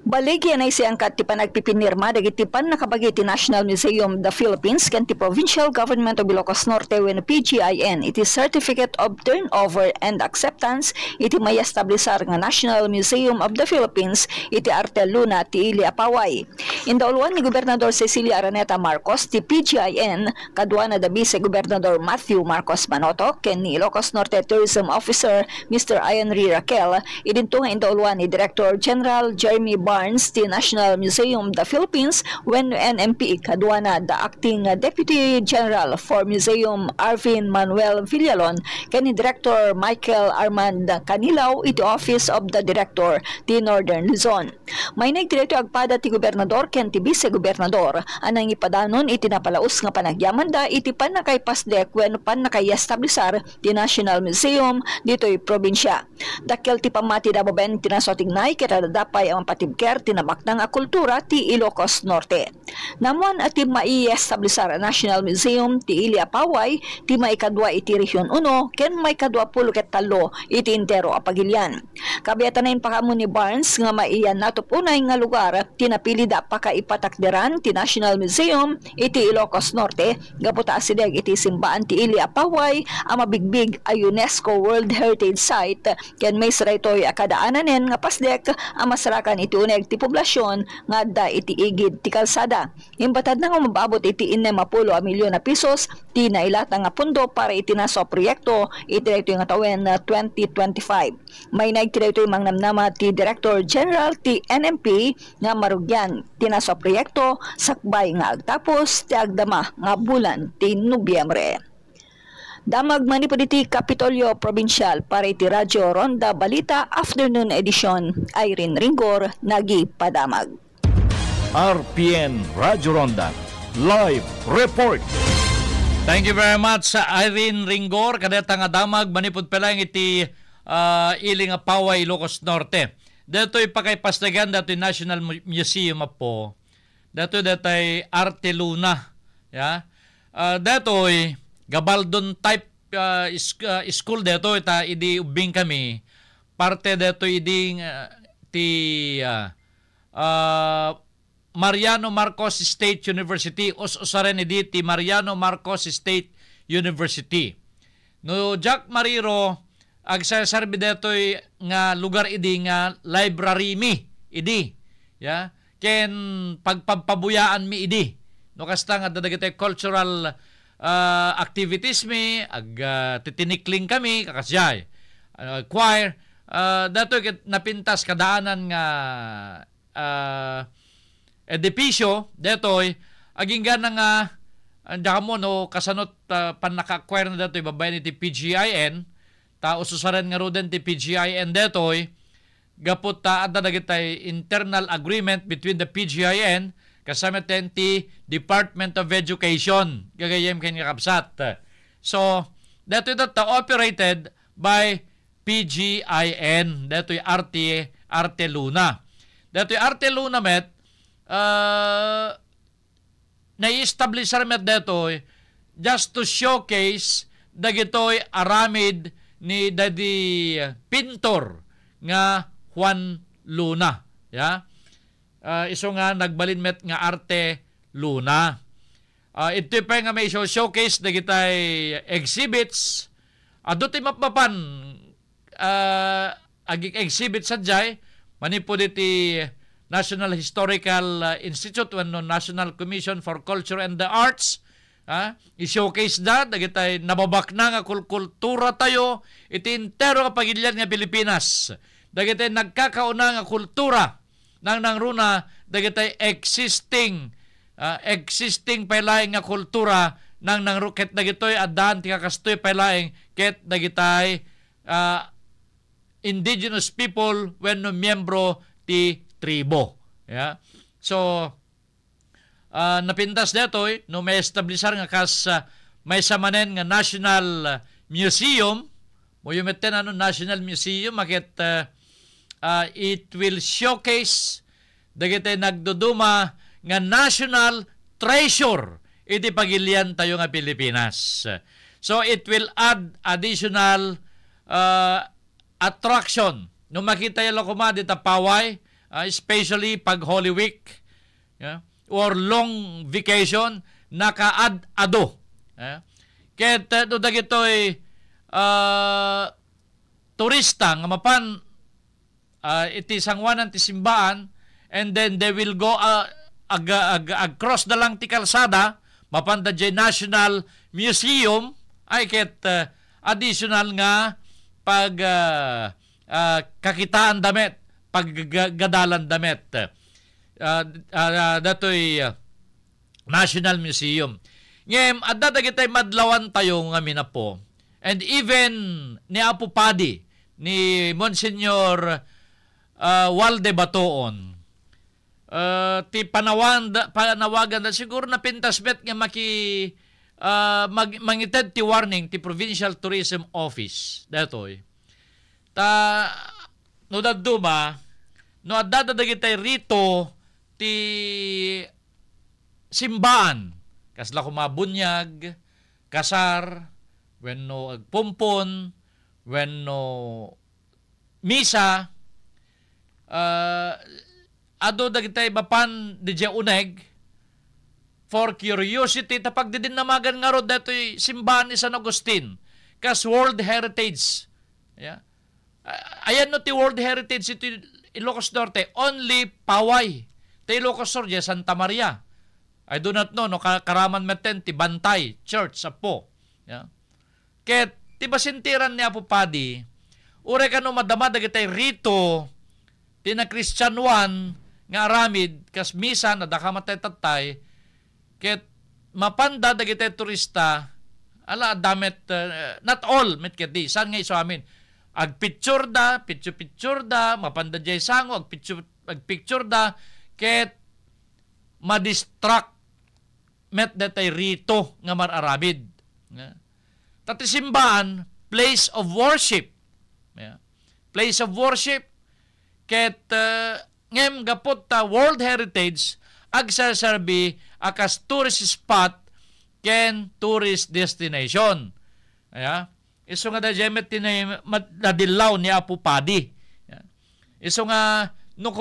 Baligyan ay siyang ti panagpipinirma dagiti pan nakabagi ti National Museum of the Philippines ken ti Provincial Government of Ilocos Norte when PGIN iti Certificate of Turnover and Acceptance iti may establisar nga National Museum of the Philippines iti Arte Luna ti Ili Apaway. Indauluan ni Gobernador Cecilia Araneta Marcos ti PGIN kadwa na dabi si Gobernador Matthew Marcos Manoto ken ni Ilocos Norte Tourism Officer Mr. Ian R. Raquel idinto nga indauluan ni Director General Jeremy Barnes ti National Museum of the Philippines when NMP kadwa na the Acting Deputy General for Museum Arvin Manuel Villalon ken ni Director Michael Armand Canilaw iti Office of the Director ti Northern Luzon. May nagdirekto agpada ti Gobernador ken ti Vice Gobernador anang ipadanon iti napalaos nga panagyaman da iti panakaypasdek when panakayestablisar ti National Museum dito'y probinsya. Dakkel ti pamati da boben tinasotignay kaya dadapay ang patibker tinabaknang a kultura ti Ilocos Norte. Namuan at ti maiestablisar a National Museum ti Ilia Paway ti maikadwa iti Region 1 ken maikadwa pulo ket talo iti intero a Pagilian. Kabiyatan na pakamo ni Barnes nga maiyan natupunay nga lugar tinapili da pakaipatakderan ti National Museum iti Ilocos Norte gaputa asideg iti simbaan ti Ilia Paway a mabigbig a UNESCO World Heritage Site ken may saraytoy akadaananen nga pasdek a masarakan iti uneg ti poblasyon nga adda iti igid ti kalsada. Imbatad na nga mababot iti 60 milyon na pesos ti nailata nga pundo para itinaso proyekto iti nga tawen 2025. May nagtiraytoy mangnamnama ti Director General ti NMP nga marugyan tinaso proyekto sakbay nga agtapos ti agdama nga bulan ti Nobyembre. Damag manipod iti Kapitolyo Provincial para iti Radyo Ronda Balita Afternoon Edition. Irene Ringor, Nagi Padamag. RPN Radyo Ronda Live Report. Thank you very much sa Irene Ringor kadeta nga damag manipod pelang iti Iling Paway, Ilocos Norte. Dato'y pakaypastagan dato'y National Museum po. Dato'y Arte Luna. Ya. Dato'y Gabaldon type school dato'y ta idi ubing kami. Parte dato'y idi ti Mariano Marcos State University usaren idi ti Mariano Marcos State University. No Jack Mariro agsasarbi detoy nga lugar idi nga library mi idi ya ken pagpabuyaan mi idi no kasta nga dadagitoy cultural activities mi titinikling kami kakasyay choir datoy napintas kadaanan nga edipisyo detoy aging gana nga anda mo no kasanot panaka-choir na detoy babayan iti PGIN ta ususaran nga roden ti PGIN detoy gapot ta adda dagitay internal agreement between the PGIN kasama ti Department of Education gagayem ken kakabsat. So detoy ta operated by PGIN detoy Arte Luna. Detoy Arte Luna met na-establish met detoy just to showcase dagitoy aramid ni Daddy Pintor nga Juan Luna. Ya. Iso nga nagbalin met nga Arte Luna. Ito pa nga may showcase dagitay exhibits. Ado'y mapapan aging exhibit sa jay manipod iti National Historical Institute wenno National Commission for Culture and the Arts. I-showcase da dagitay nababak na nga kultura tayo iti entero nga Pagilian nga Pilipinas. Dagitay nagkakauna nga kultura nang runa dagitay existing pailaing nga kultura nang ket dagitoy addan ti kakastoy pailaing ket dagitay indigenous people wenno miyembro ti tribo. Yeah. So napintas detoy no may establisar nga kas may samanen nga National Museum mo yumeten ano National Museum maket it will showcase dagiti nagduduma nga national treasure iti Pagilian tayo nga Pilipinas. So it will add additional attraction no makita yung lokuma dita Paway especially pag Holy Week. Yeah. Or long vacation naka-ad-ado. Ket do dagitoy turista nga mapan iti sangwanan ti simbaan and then they will go ag-cross na lang ti kalsada, mapanda dyan National Museum, ay ket additional nga pag kakitaan damit, paggadalan damit. Dato'y National Museum. Ngayon, at dadagitay madlawan tayo nga minapo. And even ni Apo Padi, ni Monsignor Walde Batoon, ti panawagan na siguro na pintasbet nga mangited ti warning ti Provincial Tourism Office datoy. No daduma, no adadagitay rito ti simbaan, kasla kumabunyag, kasar, wenno agpumpon, wenno misa, ado dagitay mapan DJ uneg for curiosity tapag din namagan nga rod dato'y simbahan ni San Agustin kas World Heritage. Yeah. Ayan no ti World Heritage iti Ilocos Norte, only Paway. Ti Ilocos Norte, Santa Maria. I do not know, no karaman meten ti Bantay Church sa po. Yeah. Ket ti basintiran ni Apo Padi, ure ka no madama dagitay rito ti na Christian one nga aramid kas misa na dakamatay tatay ket mapanda dagitay turista ala damet not all met ket di san nga iso amin agpicture da picture da mapanda jay sango agpicture da ket madistract met datay rito nga mararamid. Yeah. Tati simbahan place of worship. Yeah. Place of worship ket ngem gapot ta World Heritage agsaserbi akas tourist spot ken tourist destination. Yeah. Iso nga da jemet tinay nadilaw ni Apo Padi. Yeah. Iso nga no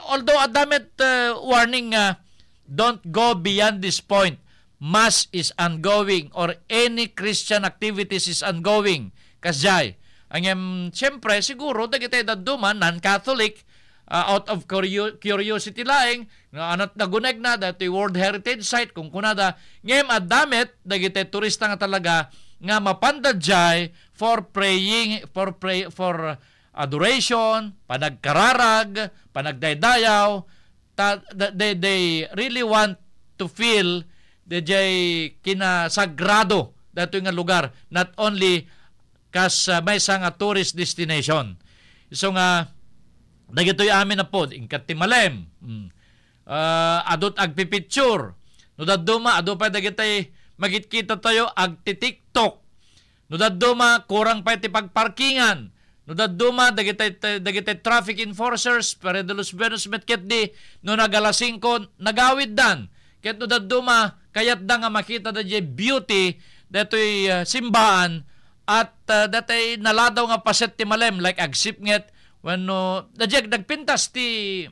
although adamet warning don't go beyond this point. Mass is ongoing or any Christian activities is ongoing. Kasjay. Ang siyempre, siguro, dagitay daduman, non-Catholic, out of curiosity laing, anat naguneg na, dati World Heritage Site, kung kunada, ngayon adamit, dagitay turista nga talaga, nga mapandadjay for praying, for adoration, panagkararag, panagdaydayaw, they really want to feel DJ kinasagrado dato nga lugar, not only kas may nga tourist destination. So nga dagitoy amin na pod ingkat Timalem. Adot agpipicture. No daduma ado pa dagitay magitkita tayo agti-TikTok. No daduma kurang pa ti pagparkingan. No daduma dagitay traffic enforcers para de los Buenos metket di no nagala 5 nagawid dan. Ket no daduma kayat da nga makita da beauty datoy simbahan at datay naladaw nga paset ti Malem like agsipnget when no nagpintas ti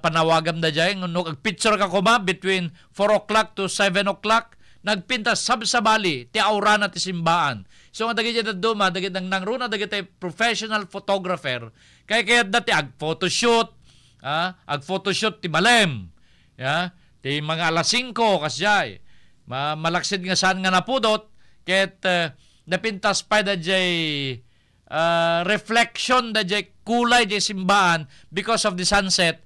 panawagam da jay no agpicture ka kuma between 4 o'clock to 7 o'clock nagpintas sabsabali ti aurana ti simbahan. So nga dagiti daduma dagiti nangruna dagiti professional photographer kaya dati ag photoshoot ti Malem. Yeah, ti mga alas 5 kasjay. Malaksid nga saan nga napudot ket napintas pa da jay reflection da jay kulay jay simbahan because of the sunset.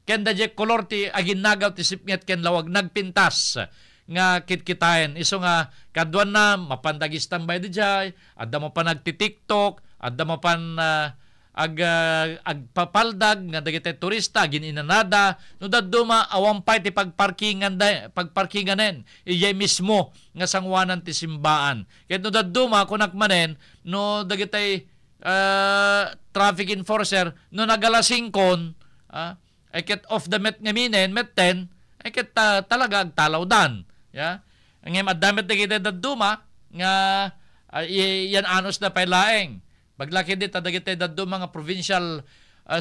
Ken da jay color ti aginagaw ti sipnget ken lawag nagpintas nga kitkitaen. Iso nga kadwan na mapandagis tambay da jay, adda mo pa nagti-TikTok, adda mo pan agpapaldag nga dagiti turista gininanada no daduma awampay ti pagparkinganen iyay mismo nga sangwanan ti simbaan ket no daduma kunak manen no dagiti traffic enforcer no nagalasingkon ay ket off the met ngaminen met 10 ay ket talaga agtalawdan ya ngem addamet dagiti daduma nga yan anos na paylaeng baglaki dit dagiti daddo mga provincial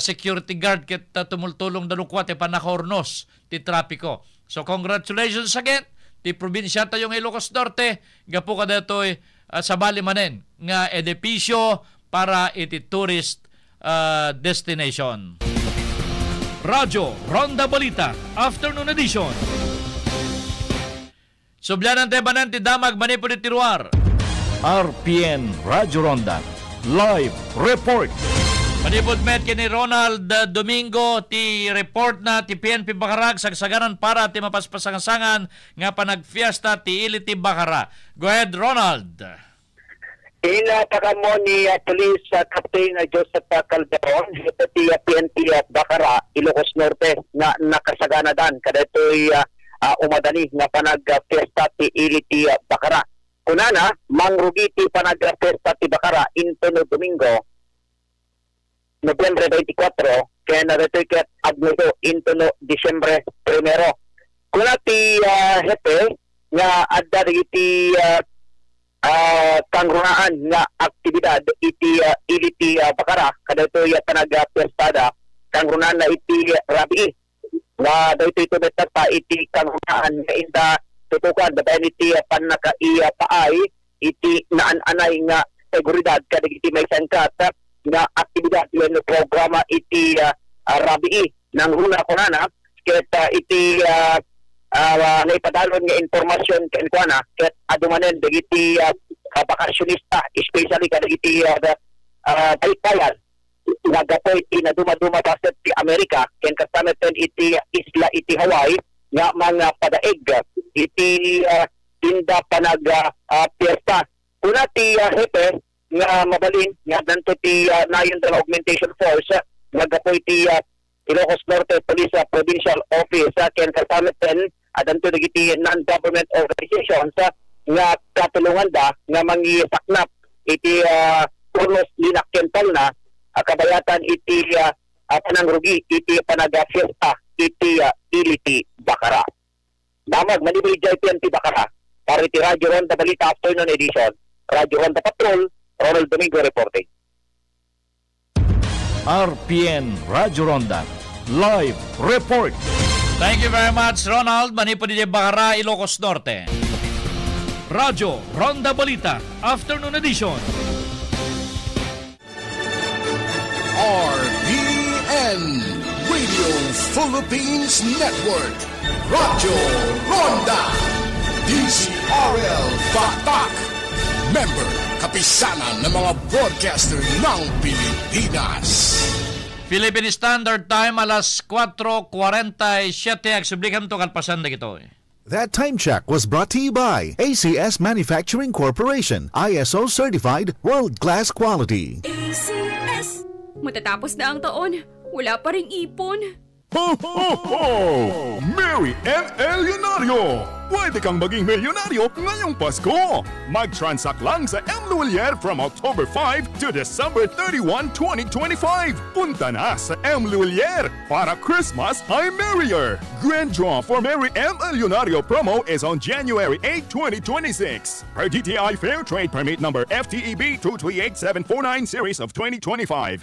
security guard ket tumultulong dalukwat ti panakahornos ti trapiko. So congratulations again ti probinsya tayong Ilocos Norte gapo ka datoy sabali manen nga edepisyo para iti tourist destination. Radyo Ronda Balita, Afternoon Edition. Sublanan tebanan ti damag manipuli tiruar. RPN Radyo Ronda Live Report. Manipod met kini Ronald Domingo ti report na ti PNP Bacarag sagsagaran para ti mapaspasangasangan nga panagfiesta ti ili ti Bacara. Go ahead, Ronald. Inataka mo ni Police Captain Joseph Calderon ti PNP at Bacara, Ilocos Norte na nakasaganadan kada ito'y umadani na panag-fiesta ti ili ti Bacara. Kunana, mangrugi ti panag-fiesta ti Bacara into no Domingo, Nobyembre 24, kaya na ito'y ket agnudo into no Disyembre 1. Kuna ti hepe nga adda iti kangrunaan nga aktibidad iti iliti Bacara kada ito panag-fiestada kangrunaan na iti rabi na dito ito betata iti kangrunaan nga inda tutukan datayan iti panaka-paay iti naan-anay nga seguridad kada iti may sangkat nga aktibidad yun programa iti rabi nang runa ko na ket iti naipadalon nga informasyon kenkwana ket adumanen dagiti bakasyonista especially kadagiti balikbayan nagapoy iti naduma-duma paset ti Amerika ken kasamaten iti isla iti Hawaii nga mga padaig iti tinda panag piyesta. Una ti hepe nga mabalin nga danto ti Nayon Augmentation Force nagapoy ti Ilocos Norte Police Provincial Office ken kasamaten adanto dagiti non-government organizations nga katulungan da nga mangisaknap iti turnos linakkental na kabayatan iti panangrugi iti panag-fiesta iti iliti Bacara. Damag manibay PNP Bacara para iti Radyo Ronda Balita Afternoon Edition. Radyo Ronda Patrol, Ronald Domingo reporting. RPN Radyo Ronda Live Report. Thank you very much, Ronald. Manipuli di Bacara, Ilocos Norte. Radyo Ronda Balita, Afternoon Edition. RPN Radio Philippines Network. Radyo Ronda DCRL Batak. Member, kapisanan ng mga broadcaster ng Pilipinas. Philippine Standard Time alas 4:47 agsublikan to kalpasan dagito. That time check was brought to you by ACS Manufacturing Corporation, ISO certified world-class quality. ACS. Matatapos na ang taon, wala pa ring ipon. Ho, ho, ho! Mary and Elionario! Pwede kang maging milyonaryo ngayong Pasko! Mag-transact lang sa M. Luwilier from October 5 to December 31, 2025! Punta na sa M. Luwilier para Christmas ay merrier! Grand draw for Mary M. Elionario promo is on January 8, 2026. Per DTI Fair Trade Permit number FTEB 238749 series of 2025.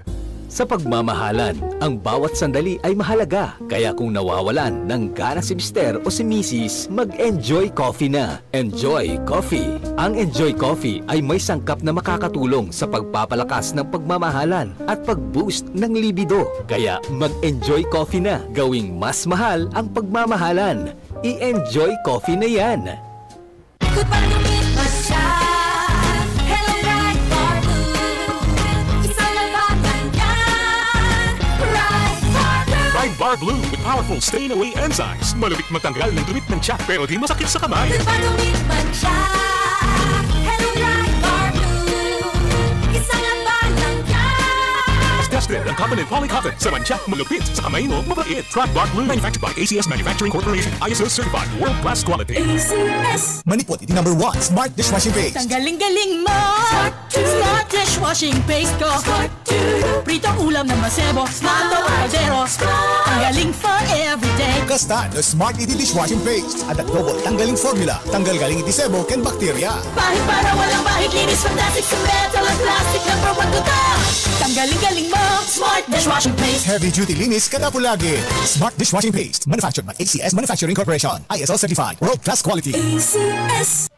Sa pagmamahalan, ang bawat sandali ay mahalaga. Kaya kung nawawalan ng gana si Mr. o si Mrs., mag-Enjoy Coffee na. Enjoy Coffee. Ang Enjoy Coffee ay may sangkap na makakatulong sa pagpapalakas ng pagmamahalan at pag-boost ng libido. Kaya mag-Enjoy Coffee na. Gawing mas mahal ang pagmamahalan. I-Enjoy Coffee na yan. Ride Bar Blue with powerful stain-away enzymes. Malupit matanggal ng dumit ng tiyak pero di masakit sa kamay. Dumit man siya. Hello, Ride Bar Blue. Isang laban lang yan. Mas tested ang cotton and polycotton sa mantiyak, malupit sa kamay mo, mabait. Ride Bar Blue, manufactured by ACS Manufacturing Corporation. ISO certified world-class quality. ACS. Manipot iti number 1 Smart Dishwashing Paste. Tanggaling-galing mo. Smart dishwashing paste ko. Pritong ulam na masebo. Smart o kaldero. Tanggaling for everyday. Kasta the Smart iti Dishwashing Paste. At double tanggaling formula. Tanggal galing iti sebo ken bakterya. Bahid para walang bahid. Linis fantastic sa metal at plastic. Number 1 to top. Tanggaling-galing mo. Smart dishwashing paste. Heavy duty linis kadapulagi. Smart Dishwashing Paste. Manufactured by ACS Manufacturing Corporation. ISO certified world-class quality. ACS.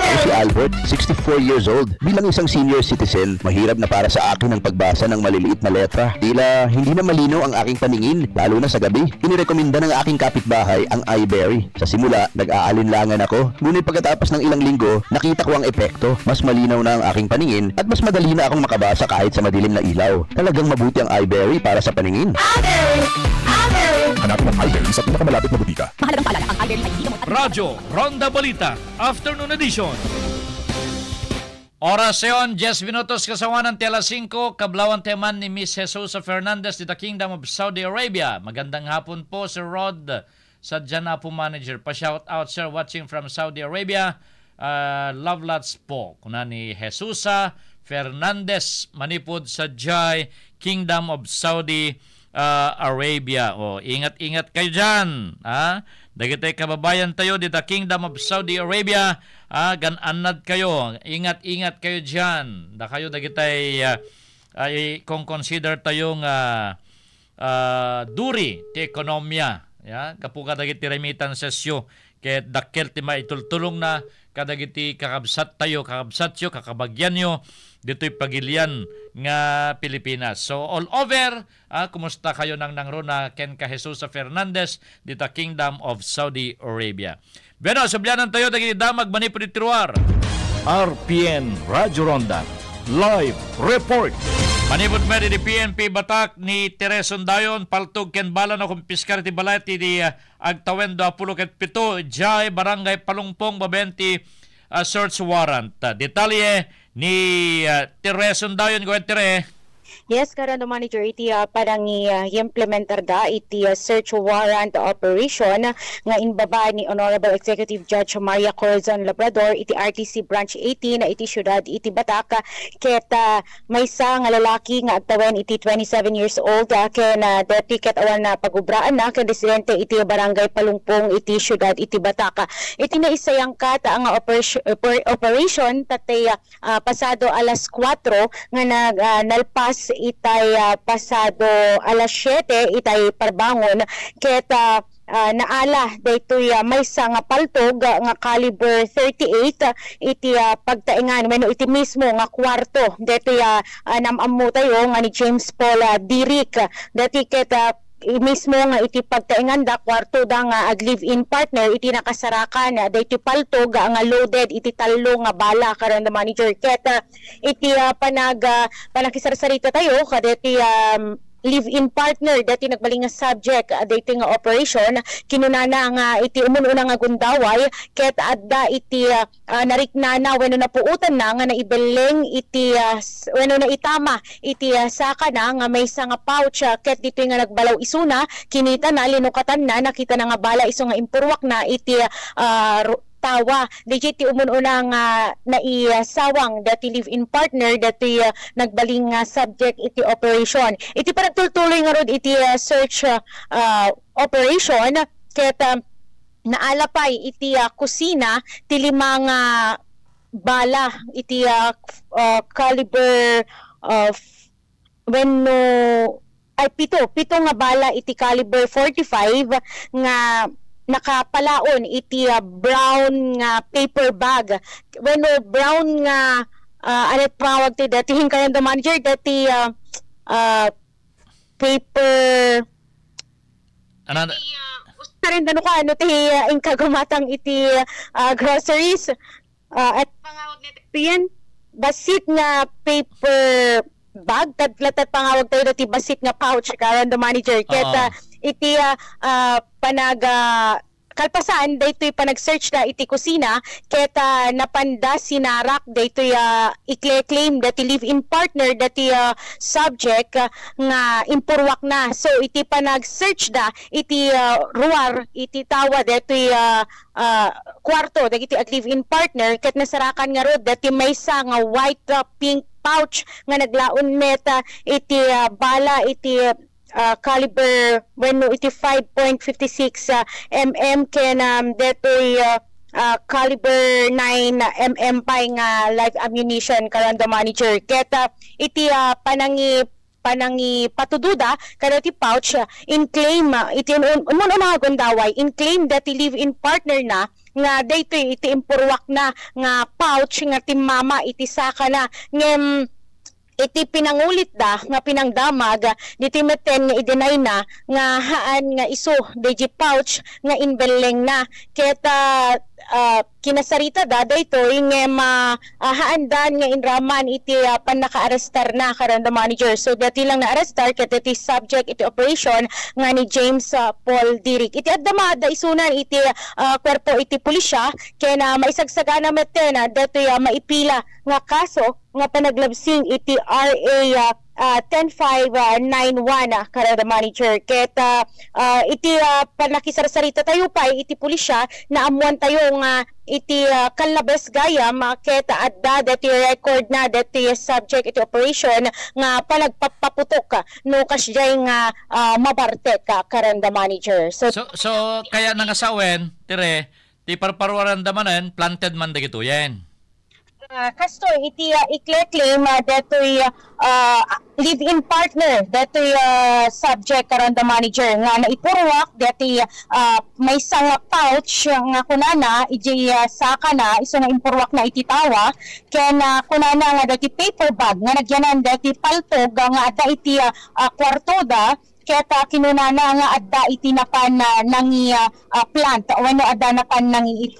Ako si Albert, 64 years old. Bilang isang senior citizen, mahirap na para sa akin ang pagbasa ng maliliit na letra. Tila hindi na malinaw ang aking paningin, lalo na sa gabi. Inirekomenda ng aking kapitbahay ang iBerry. Sa simula, nag-aalinlangan ako. Ngunit pagkatapos ng ilang linggo, nakita ko ang epekto. Mas malinaw na ang aking paningin at mas madali na akong makabasa kahit sa madilim na ilaw. Talagang mabuti ang iBerry para sa paningin. Hanapin ang iBerry sa pinakamalapit na butika. Mahalagang paalala, ang iBerry ay hindi gamot at... Radyo Ronda Balita, Afternoon Edition. Oras yon, 10 minutos kasawa ng Tela 5, kablawan teman ni Miss Jesus Fernandez di the Kingdom of Saudi Arabia. Magandang hapon po, Sir Rod, sa Janapo Manager. Pa-shout out, sir, watching from Saudi Arabia. Love lots po. Kuna ni Jesus Fernandez, manipod sa Jai, Kingdom of Saudi Arabia. O, ingat-ingat kayo dyan. Dagitay kababayan tayo dito, Kingdom of Saudi Arabia. Gananad kayo. Ingat-ingat kayo dyan. Da kayo dagitay kung consider tayong duri ti ekonomiya. Kapuka dagiti remittances yo. Kaya dakkel ti maitultulong na kadagiti kakabsat tayo, kakabsat yo, kakabagyan yo. Dito'y pagilian nga Pilipinas. So all over, kumusta kayo nang nangrona ken ka Jesus Fernandez dito Kingdom of Saudi Arabia. Beno, subyanan tayo dagiti damag manipod itiruar. RPN Radyo Ronda Live Report. Manipod med di PNP Batak ni Tereson Dayon paltog ken bala na kumpiskar ti balati di agtawen 27 Jai Barangay Palungpong Babenti search warrant. Detalye ni Tereson Dayon go Tere. Yes, Karando Manager, iti parang i-implementar da iti search warrant operation nga inbaba ni Honorable Executive Judge Maria Corazon Labrador iti RTC Branch 18 na iti syudad iti Batak ket may isa nga lalaki nga agtawen iti 27 years old ken deti ket awan na pagubraan na ken residente iti Barangay Palungpong iti syudad iti Batak. Iti na isayang kat ang operation tatay pasado alas 4 nga nalpas itay pasado alas 7 itay parbangon ket naala daytoy maysa nga paltog nga caliber 38 iti pagtaingan wenno iti mismo nga kwarto daytoy namamu tayo nga ni James Paul Dirick dati ket mismo nga iti pagtaingan da kwarto da nga ag live-in partner iti nakasarakan da iti paltog nga loaded iti talo nga bala karon the manager ket iti panakisarsarita tayo kada iti live-in partner dati nagbaling nga subject dati nga operation kinunana nga iti umununa nga gundaway ket adda iti nariknana wenno napuutan na nga naibeleng iti wenno na itama iti saka na nga may isa nga pouch ket dito nga nagbalaw isuna kinita na linukatan na nakita na nga bala iso nga impurwak na iti tawa DJ ti umununang naisawang dati live-in partner dati nagbaling subject iti operation iti para tultuloy nga rod iti search operation ket naalapay iti kusina ti limang bala iti caliber wenno ay pito nga bala iti caliber 45 nga nakapalaon iti brown nga paper bag wenno brown nga ano tawag ti dati hingkayan the manager dati paper rin ano ka ano ti ingkagumatang iti groceries at pangawag nito basit nga paper bag tadlatat pangawag tayo dati basit nga pouch karon the manager ket iti kalpasan daytoy panag-search na iti kusina ket napanda sinarak daytoy i-claim dati live-in partner dati subject nga impurwak na so iti panag-search da iti ruwar iti tawa daytoy kwarto dagiti live-in partner ket nasarakan nga rod dati maysa nga white pink pouch nga naglaon meta iti bala iti caliber wenno iti 5.56 mm ken detoy caliber 9 mm pa nga live ammunition karon the manager ket iti panangi patududa kada ti pouch in claim iti umon mga gundaway in claim dati live-in partner na nga daytoy iti impurwak na nga pouch nga timmama iti saka na ngem iti pinangulit da nga pinangdamag diti meten nga i-deny na nga haan nga isu deji pouch nga inbeleng na ket kinasarita da daytoy ngem haandan nga inraman iti panaka-arestar na karon the manager. So dati lang na arestar ket iti subject iti operation nga ni James Paul Dirick. Iti addama da isunan iti kwerpo iti pulisya ken maisagsagana meten daytoy maipila nga kaso nga panaglabsing iti RA 10591 karon the manager ket iti panakisarsarita tayo pa iti pulisya na amuan tayo nga iti kalabes gayam ket adda dati record na dati subject iti operation nga panagpapaputok no kasjay nga mabarte ka karon the manager. So kaya nangasawen tire ti parparwaran damanen planted man dagito yan. Kasto iti i-claim datoy live-in partner datoy subject karon the manager nga naipurwak dati may sang pouch nga kunana iji saka na iso nga impurwak na iti tawa ken kunana nga dati paper bag nga nagyanan dati paltog nga adda iti kwartoda keta kinunana nga adda iti napan nangi plant wenno adda napan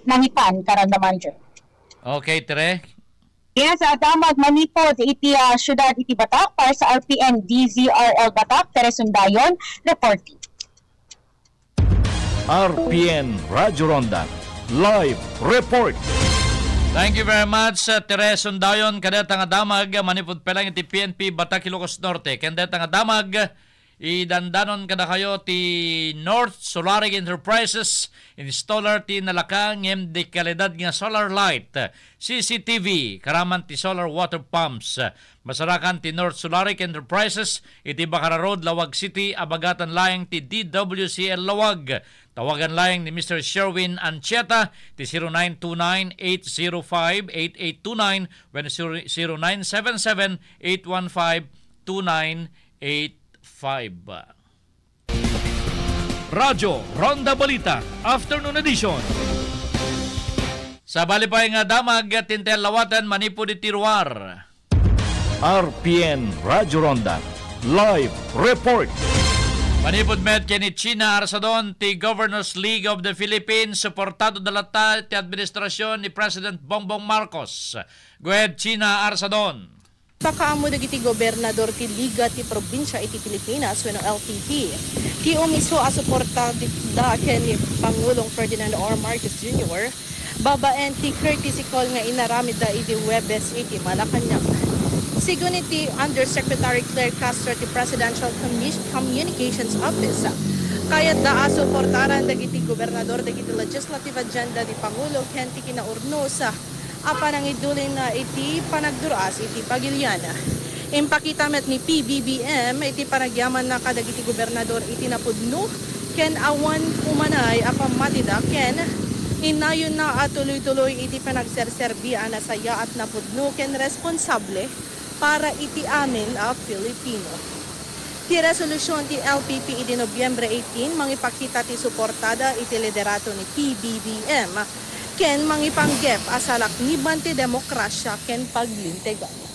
nangipan karon the manager. Okay, Tere. Yes, damag manipod iti syudad iti Batak para sa RPN DZRL Batak, Teresundayon, reporting. RPN Radyo Ronda Live Report. Thank you very much, Teresundayon. Kadeta nga damag manipod pelang iti PNP Batak, Ilocos Norte. Kadeta nga damag idandanon kada kayo ti North Solaric Enterprises installer ti nalakang di kalidad nga solar light CCTV karaman ti solar water pumps masarakan ti North Solaric Enterprises iti Bacara Road, Lawag City, abagatan layang ti DWCL Lawag. Tawagan layang ni Mr. Sherwin Anchieta ti 0929-805-8829 when 0977-815-2985. Radyo Ronda Balita Afternoon Edition. Sa balipay nga damag tintel lawatan manipod iti Ruar. RPN Radyo Ronda Live Report. Manipod met ken ni China Arsadon ti Governors League of the Philippines suportado dalata ti administrasyon ni President Bongbong Marcos. Go ahead, China Arsadon. Pakaamo dagiti gobernador ti Liga ti Probinsya iti Pilipinas wenno LTP. Ti umiso a suporta da ken ni Pangulong Ferdinand R. Marcos Jr. babaen ti courtesy call nga inaramid da iti Webes iti Malacanang. Sigun iti Undersecretary Claire Castro ti Presidential Communications Office. Kayat da suportaran dagiti gobernador dagiti legislative agenda ni Pangulo ken ti kinaurno sa apan ang idulin na iti panagduras iti Pagiliana. Impakita met ni PBBM iti panagyaman na kadagiti gobernador iti napudno ken awan umanay apamatida ken inayon na at tuloy-tuloy iti panagserserbian na saya at napudno ken responsable para iti amin a Pilipino. Ti resolusyon ti LPP iti Nobyembre 18 mangipakita ti suportada iti liderato ni PBBM ken mangipanggep asalak ni Bante Demokrasya ken paglintegan.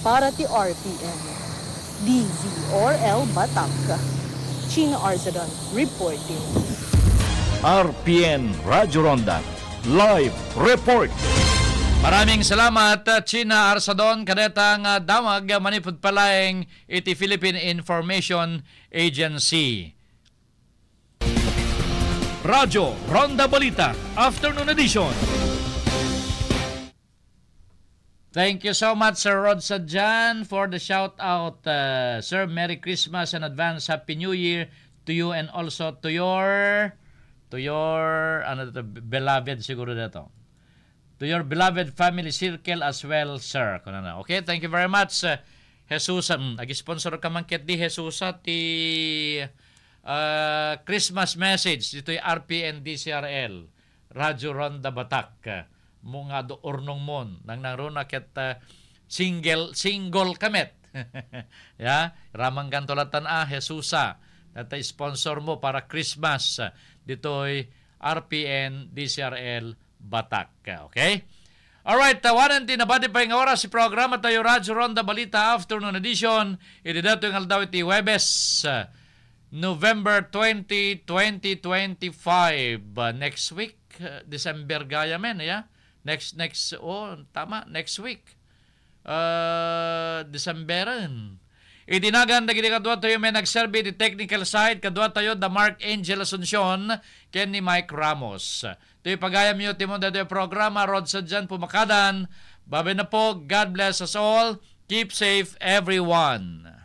Para ti RPN, DZRL Batak, Chino Arsadon reporting. RPN Radyo Ronda Live Report. Maraming salamat, China Arsadon. Kadeta nga damag manipod palaeng iti Philippine Information Agency. Radyo Ronda Balita Afternoon Edition. Thank you so much, Sir Rod Sadjan, for the shout out. Sir, Merry Christmas and advance Happy New Year to you and also to your beloved siguro dito. To your beloved family circle as well, sir. Okay, thank you very much. Jesus, nag-sponsor ka man ket di Jesus ti Christmas message dito yung RPN DCRL Radyo Ronda Batak mga do ornong mon nang naruna ket single kamet ya ramang gantolatan Jesusa natay sponsor mo para Christmas dito'y RPN DCRL Batak. Okay? Alright, tawanan din na ba di pa yung oras si programa tayo Radyo Ronda Balita Afternoon Edition. Iti dato yung aldaw iti Webes, November 20, 2025. Next week, December gaya men, yeah? Next next week. Decemberan. Itinagan na gini kadwa tayo may nagserbi di technical side, kadwa tayo da Mark Angel Asuncion, ken ni Mike Ramos. Ito yung pagayam nyo, timon dito yung programa, Rod sa dyan, pumakadan. Babay na po, God bless us all. Keep safe, everyone.